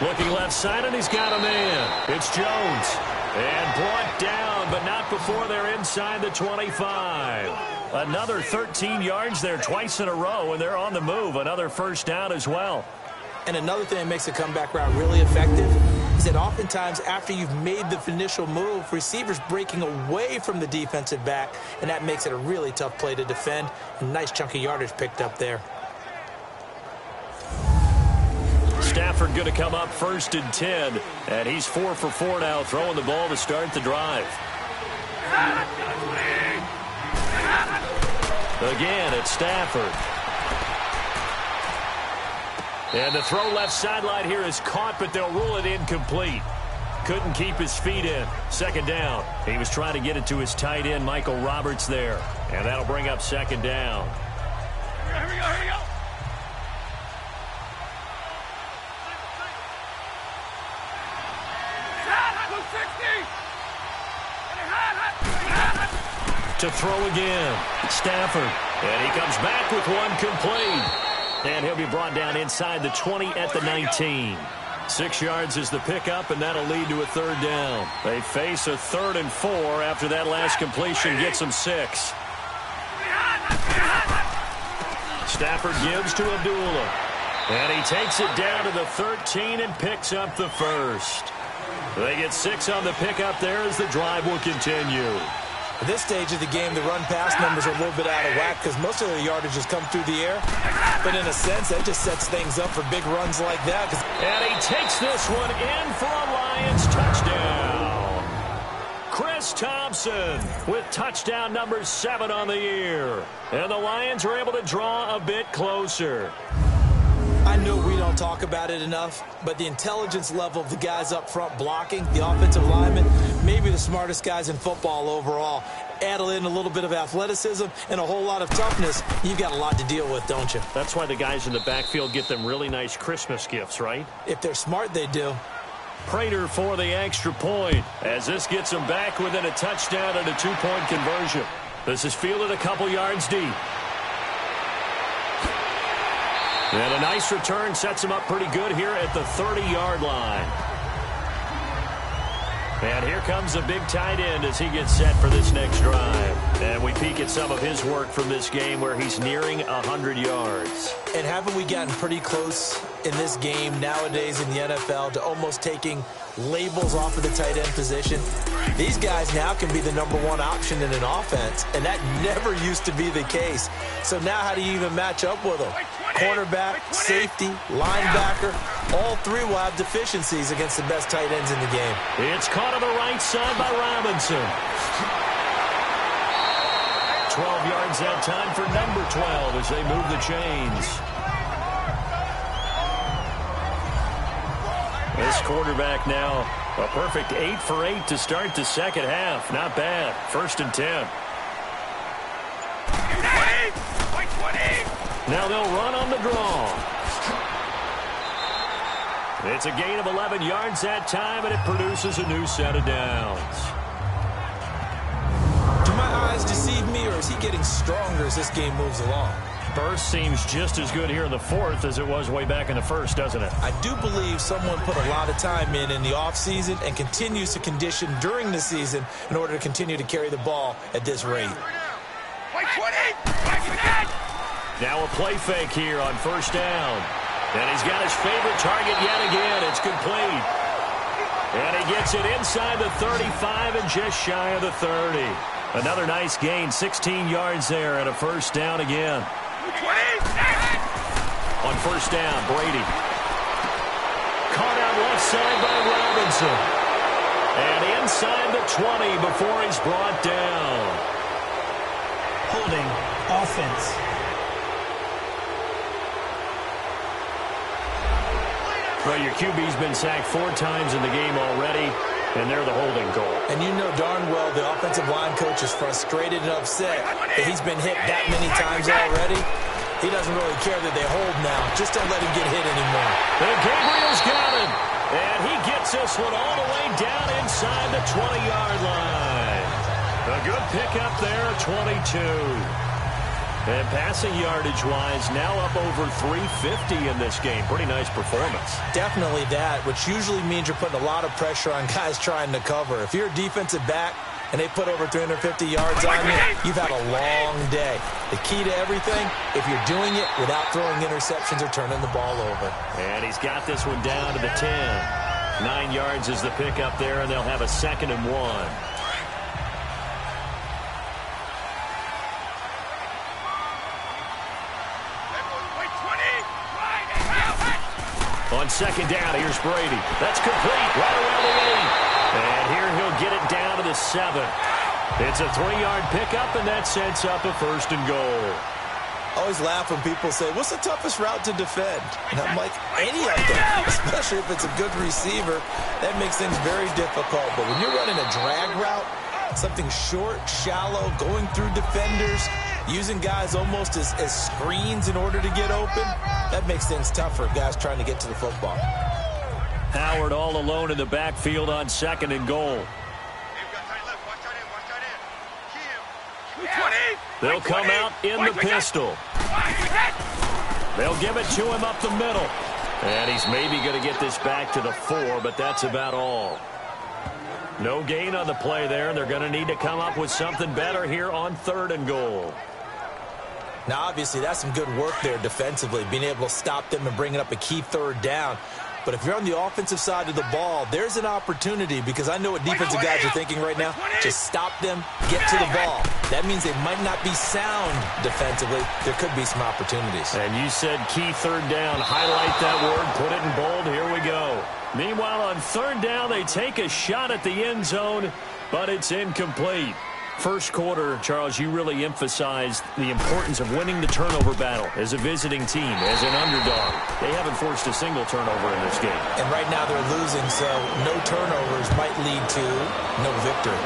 Looking left side, and he's got a man. It's Jones. And brought down, but not before they're inside the 25. Another 13 yards there twice in a row, and they're on the move. Another 1st down as well. And another thing that makes a comeback route really effective is that oftentimes after you've made the initial move, receivers breaking away from the defensive back, and that makes it a really tough play to defend. A nice chunk of yardage picked up there. Stafford going to come up 1st and 10, and he's 4 for 4 now, throwing the ball to start the drive. Again, it's Stafford. And the throw left sideline here is caught, but they'll rule it incomplete. Couldn't keep his feet in. 2nd down. He was trying to get it to his tight end, Michael Roberts, there. And that'll bring up 2nd down. Here we go, here we go. To throw again, Stafford. And he comes back with one complete. And he'll be brought down inside the 20 at the 19. 6 yards is the pickup, and that'll lead to a 3rd down. They face a 3rd and 4 after that last completion gets them 6. Stafford gives to Abdullah. And he takes it down to the 13 and picks up the 1st. They get 6 on the pickup there as the drive will continue. At this stage of the game, the run-pass numbers are a little bit out of whack because most of the yardage has come through the air. But in a sense, that just sets things up for big runs like that. And he takes this one in for a Lions touchdown. Chris Thompson with touchdown number 7 on the year. And the Lions are able to draw a bit closer. I know we don't talk about it enough, but the intelligence level of the guys up front blocking, the offensive linemen, maybe the smartest guys in football overall. Add in a little bit of athleticism and a whole lot of toughness, you've got a lot to deal with, don't you? That's why the guys in the backfield get them really nice Christmas gifts, right? If they're smart, they do. Prater for the extra point, as this gets them back within a touchdown and a 2-point conversion. This is fielded a couple yards deep. And a nice return sets him up pretty good here at the 30-yard line. And here comes a big tight end as he gets set for this next drive. And we peek at some of his work from this game where he's nearing 100 yards. And haven't we gotten pretty close in this game nowadays in the NFL to almost taking labels off of the tight end position? These guys now can be the #1 option in an offense, and that never used to be the case. So now how do you even match up with them? Cornerback, safety, linebacker, all 3 will have deficiencies against the best tight ends in the game. It's caught on the right side by Robinson. 12 yards that time for number 12 as they move the chains. This quarterback now a perfect 8 for 8 to start the second half. Not bad. 1st and 10. Now they'll run on the draw. It's a gain of 11 yards that time, and it produces a new set of downs. Do my eyes deceive me, or is he getting stronger as this game moves along? Burst seems just as good here in the 4th as it was way back in the 1st, doesn't it? I do believe someone put a lot of time in the offseason and continues to condition during the season in order to continue to carry the ball at this rate. Now a play fake here on 1st down. And he's got his favorite target yet again. It's complete. And he gets it inside the 35 and just shy of the 30. Another nice gain, 16 yards there and a 1st down again. On 1st down, Brady. Caught out left side by Robinson. And inside the 20 before he's brought down. Holding, offense. Well, your QB's been sacked 4 times in the game already, and they're the holding goal. And you know darn well the offensive line coach is frustrated and upset that he's been hit that many times already. He doesn't really care that they hold now. Just don't let him get hit anymore. And Gabriel's got him. And he gets this one all the way down inside the 20-yard line. A good pickup there at 22. And passing yardage-wise, now up over 350 in this game. Pretty nice performance. Definitely that, which usually means you're putting a lot of pressure on guys trying to cover. If you're a defensive back and they put over 350 yards on you, you've had a long day. The key to everything, if you're doing it without throwing interceptions or turning the ball over. And he's got this one down to the 10. 9 yards is the pickup there, and they'll have a 2nd and 1. On 2nd down, here's Brady. That's complete right around the 8. And here he'll get it down to the 7. It's a 3-yard pickup, and that sets up a 1st and goal. I always laugh when people say, what's the toughest route to defend? And I'm like, any of them, especially if it's a good receiver. That makes things very difficult. But when you're running a drag route, something short, shallow, going through defenders, using guys almost as screens in order to get open, that makes things tough for guys trying to get to the football. Howard all alone in the backfield on 2nd and goal. They'll come out in the pistol. They'll give it to him up the middle. And he's maybe going to get this back to the 4, but that's about all. No gain on the play there. They're going to need to come up with something better here on 3rd and goal. Now, obviously, that's some good work there defensively, being able to stop them and bringing up a key 3rd down. But if you're on the offensive side of the ball, there's an opportunity, because I know what defensive guys are thinking right now. Just stop them, get to the ball. That means they might not be sound defensively. There could be some opportunities. And you said key 3rd down. Highlight that word, put it in bold. Here we go. Meanwhile, on 3rd down, they take a shot at the end zone, but it's incomplete. First quarter, Charles, you really emphasized the importance of winning the turnover battle as a visiting team, as an underdog. They haven't forced a single turnover in this game. And right now they're losing, so no turnovers might lead to no victory.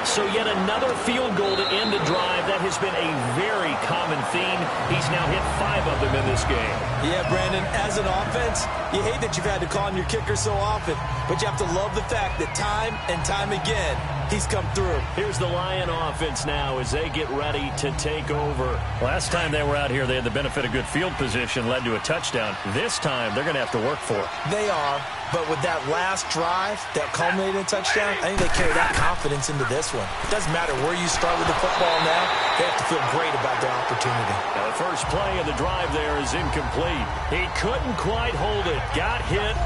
So yet another field goal to end a drive. That has been a very common theme. He's now hit 5 of them in this game. Yeah, Brandon, as an offense, you hate that you've had to call on your kicker so often, but you have to love the fact that time and time again, he's come through. Here's the Lion offense now as they get ready to take over. Last time they were out here, they had the benefit of good field position, led to a touchdown. This time, they're going to have to work for it. They are, but with that last drive, that culminating touchdown, I think they carry that confidence into this one. It doesn't matter where you start with the football now, they have to feel great about their opportunity. Now, the first play of the drive there is incomplete. He couldn't quite hold it. Got hit.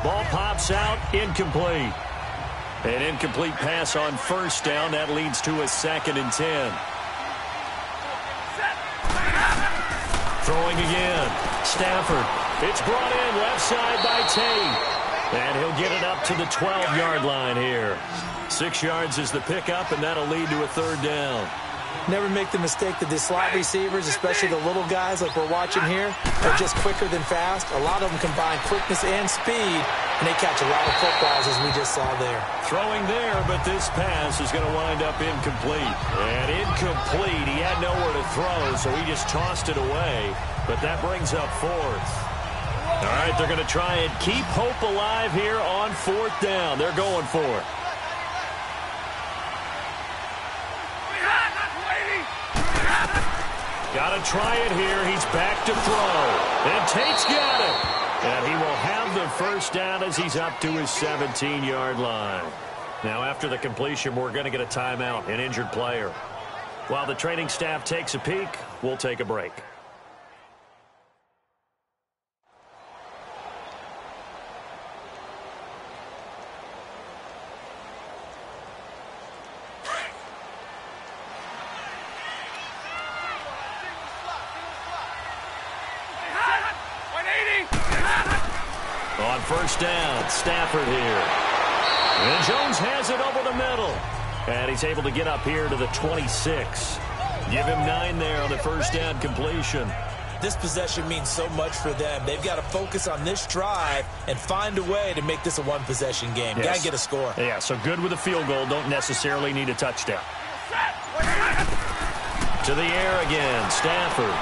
Ball pops out. Incomplete. An incomplete pass on 1st down. That leads to a 2nd and 10. Throwing again. Stafford. It's brought in left side by Tate. And he'll get it up to the 12-yard line here. 6 yards is the pickup, and that'll lead to a 3rd down. Never make the mistake that the slot receivers, especially the little guys like we're watching here, are just quicker than fast. A lot of them combine quickness and speed, and they catch a lot of footballs, as we just saw there. Throwing there, but this pass is going to wind up incomplete. And incomplete. He had nowhere to throw, so he just tossed it away. But that brings up 4th. All right, they're going to try and keep hope alive here on 4th down. They're going for it. Got to try it here. He's back to throw. And Tate's got it. And he will have the 1st down as he's up to his 17-yard line. Now, after the completion, we're going to get a timeout, an injured player. While the training staff takes a peek, we'll take a break. On 1st down, Stafford here. And Jones has it over the middle. And he's able to get up here to the 26. Give him 9 there on the 1st down completion. This possession means so much for them. They've got to focus on this drive and find a way to make this a one-possession game. Yes. Got to get a score. Yeah, so good with a field goal. Don't necessarily need a touchdown. To the air again, Stafford.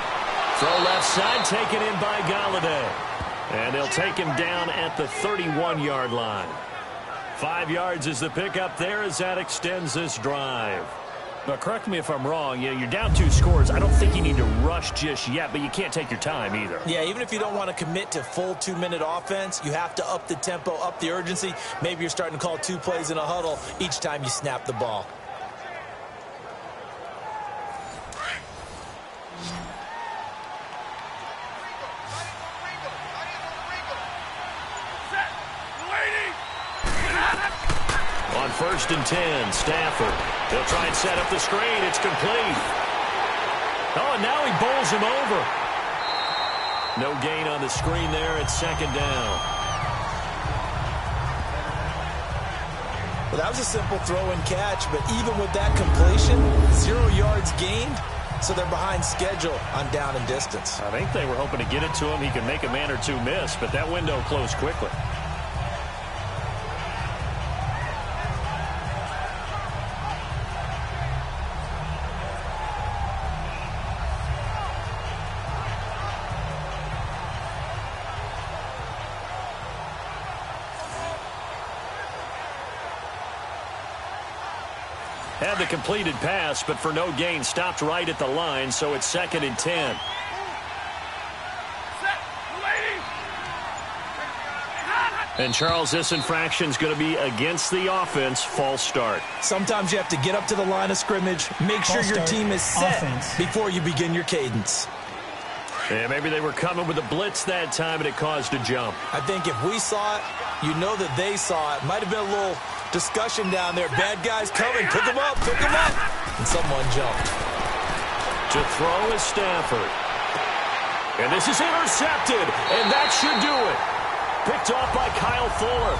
Throw left side, taken in by Galladay. And they'll take him down at the 31-yard line. 5 yards is the pickup there as that extends this drive. But correct me if I'm wrong, you're down 2 scores. I don't think you need to rush just yet, but you can't take your time either. Yeah, even if you don't want to commit to full 2-minute offense, you have to up the tempo, up the urgency. Maybe you're starting to call 2 plays in a huddle each time you snap the ball. Waiting. 1st and 10. Stafford. He'll try and set up the screen. It's complete. Oh, and now he bowls him over. No gain on the screen there. It's 2nd down. Well, that was a simple throw and catch, but even with that completion, 0 yards gained, so they're behind schedule on down and distance. I think they were hoping to get it to him. He could make a man or two miss, but that window closed quickly. Had the completed pass, but for no gain, stopped right at the line, so it's 2nd and 10. And, Charles, this infraction is going to be against the offense. False start. Sometimes you have to get up to the line of scrimmage, make sure your team is set before you begin your cadence. Yeah, maybe they were coming with a blitz that time, and it caused a jump. I think if we saw it, you know that they saw it. Might have been a little discussion down there. Bad guys coming. Pick them up. Pick them up. And someone jumped. To throw is Stafford. And this is intercepted. And that should do it. Picked off by Kyle Fuller.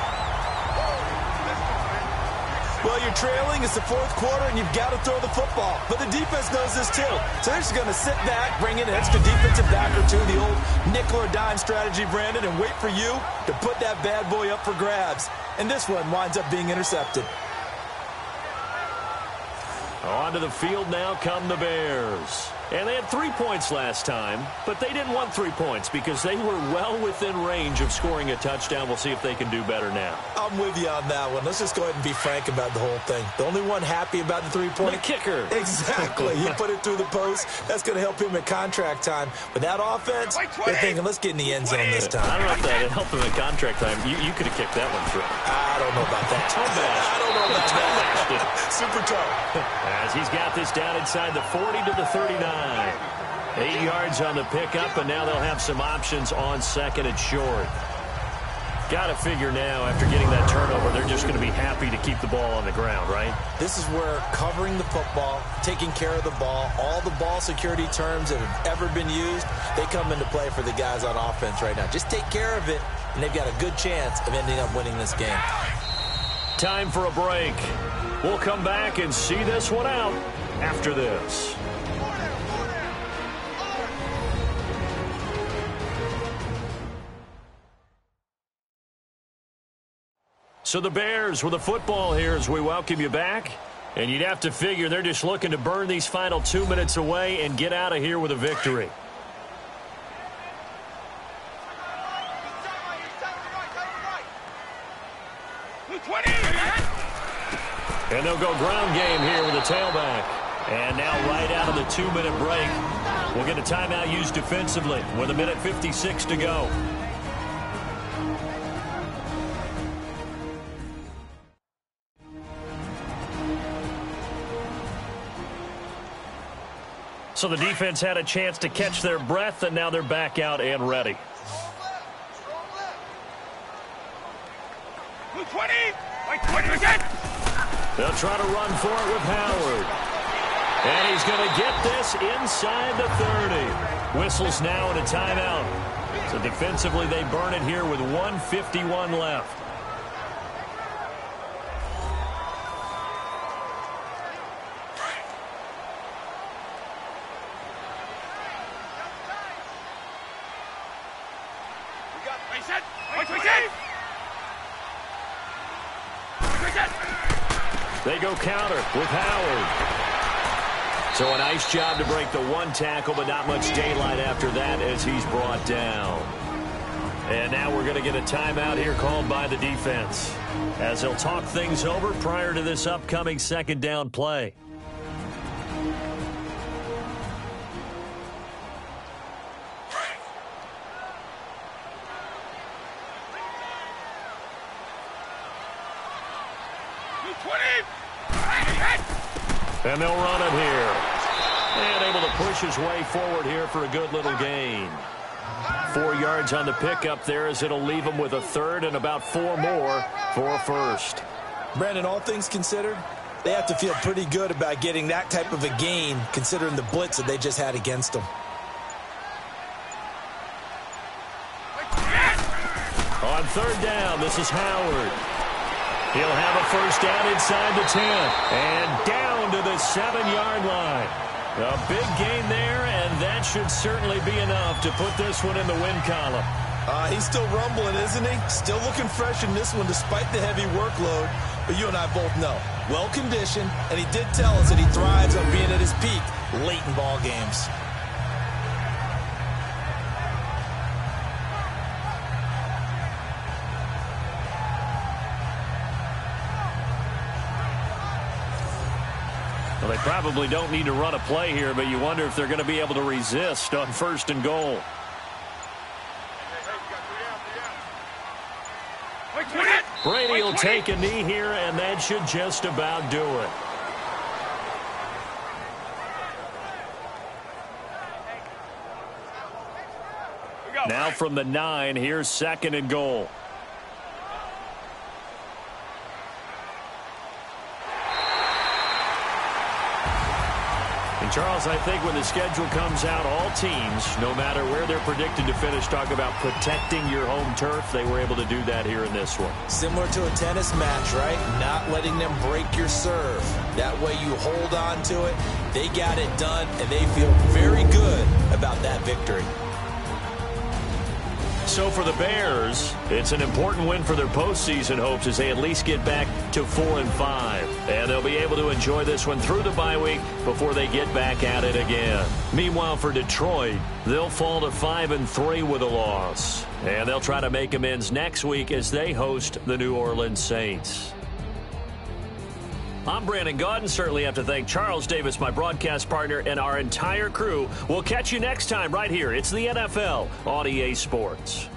Well, you're trailing. It's the 4th quarter, and you've got to throw the football. But the defense knows this, too. So they're just going to sit back, bring in an extra defensive back or two, the old nickel or dime strategy, Brandon, and wait for you to put that bad boy up for grabs. And this one winds up being intercepted. Onto the field now come the Bears. And they had 3 points last time, but they didn't want 3 points because they were well within range of scoring a touchdown. We'll see if they can do better now. I'm with you on that one. Let's just go ahead and be frank about the whole thing. The only one happy about the 3-point. The kicker. Exactly. He put it through the post. That's going to help him at contract time. With that offense, they're thinking, let's get in the end zone this time. I don't know if that helped him at contract time. You could have kicked that one through. I don't know about that. I don't know about that. Super tough. As he's got this down inside the 40 to the 39. 8 yards on the pickup, and now they'll have some options on 2nd and short. Got to figure now, after getting that turnover, they're just going to be happy to keep the ball on the ground, right? This is where covering the football, taking care of the ball, all the ball security terms that have ever been used, they come into play for the guys on offense right now. Just take care of it, and they've got a good chance of ending up winning this game. Time for a break. We'll come back and see this one out after this. So the Bears with the football here as we welcome you back. And you'd have to figure they're just looking to burn these final 2 minutes away and get out of here with a victory. And they'll go ground game here with a tailback. And now right out of the 2-minute break, we'll get a timeout used defensively with 1:56 to go. So the defense had a chance to catch their breath, and now they're back out and ready. 20! Like 20 again! They'll try to run for it with Howard. And he's going to get this inside the 30. Whistles now and a timeout. So defensively, they burn it here with 1:51 left. They go counter with Howard. So a nice job to break the one tackle, but not much daylight after that as he's brought down. And now we're going to get a timeout here called by the defense as they'll talk things over prior to this upcoming 2nd down play. And they'll run it here. And able to push his way forward here for a good little gain. 4 yards on the pickup there as it'll leave him with a 3rd and about 4 more for a 1st. Brandon, all things considered, they have to feel pretty good about getting that type of a gain, considering the blitz that they just had against them. On third down, this is Howard. He'll have a first down inside the 10. And down to the 7-yard line. A big gain there, and that should certainly be enough to put this one in the win column. He's still rumbling, isn't he? Still looking fresh in this one despite the heavy workload. But you and I both know, well-conditioned, and he did tell us that he thrives on being at his peak late in ball games. Well, they probably don't need to run a play here, but you wonder if they're going to be able to resist on first and goal. Brady will take a knee here, and that should just about do it. Now from the 9, here's second and goal. Charles, I think when the schedule comes out, all teams, no matter where they're predicted to finish, talk about protecting your home turf. They were able to do that here in this one. Similar to a tennis match, right? Not letting them break your serve. That way you hold on to it. They got it done, and they feel very good about that victory. So for the Bears, it's an important win for their postseason hopes as they at least get back to 4-5. And they'll be able to enjoy this one through the bye week before they get back at it again. Meanwhile, for Detroit, they'll fall to 5-3 with a loss. And they'll try to make amends next week as they host the New Orleans Saints. I'm Brandon Gaudin. Certainly have to thank Charles Davis, my broadcast partner, and our entire crew. We'll catch you next time right here. It's the NFL on EA Sports.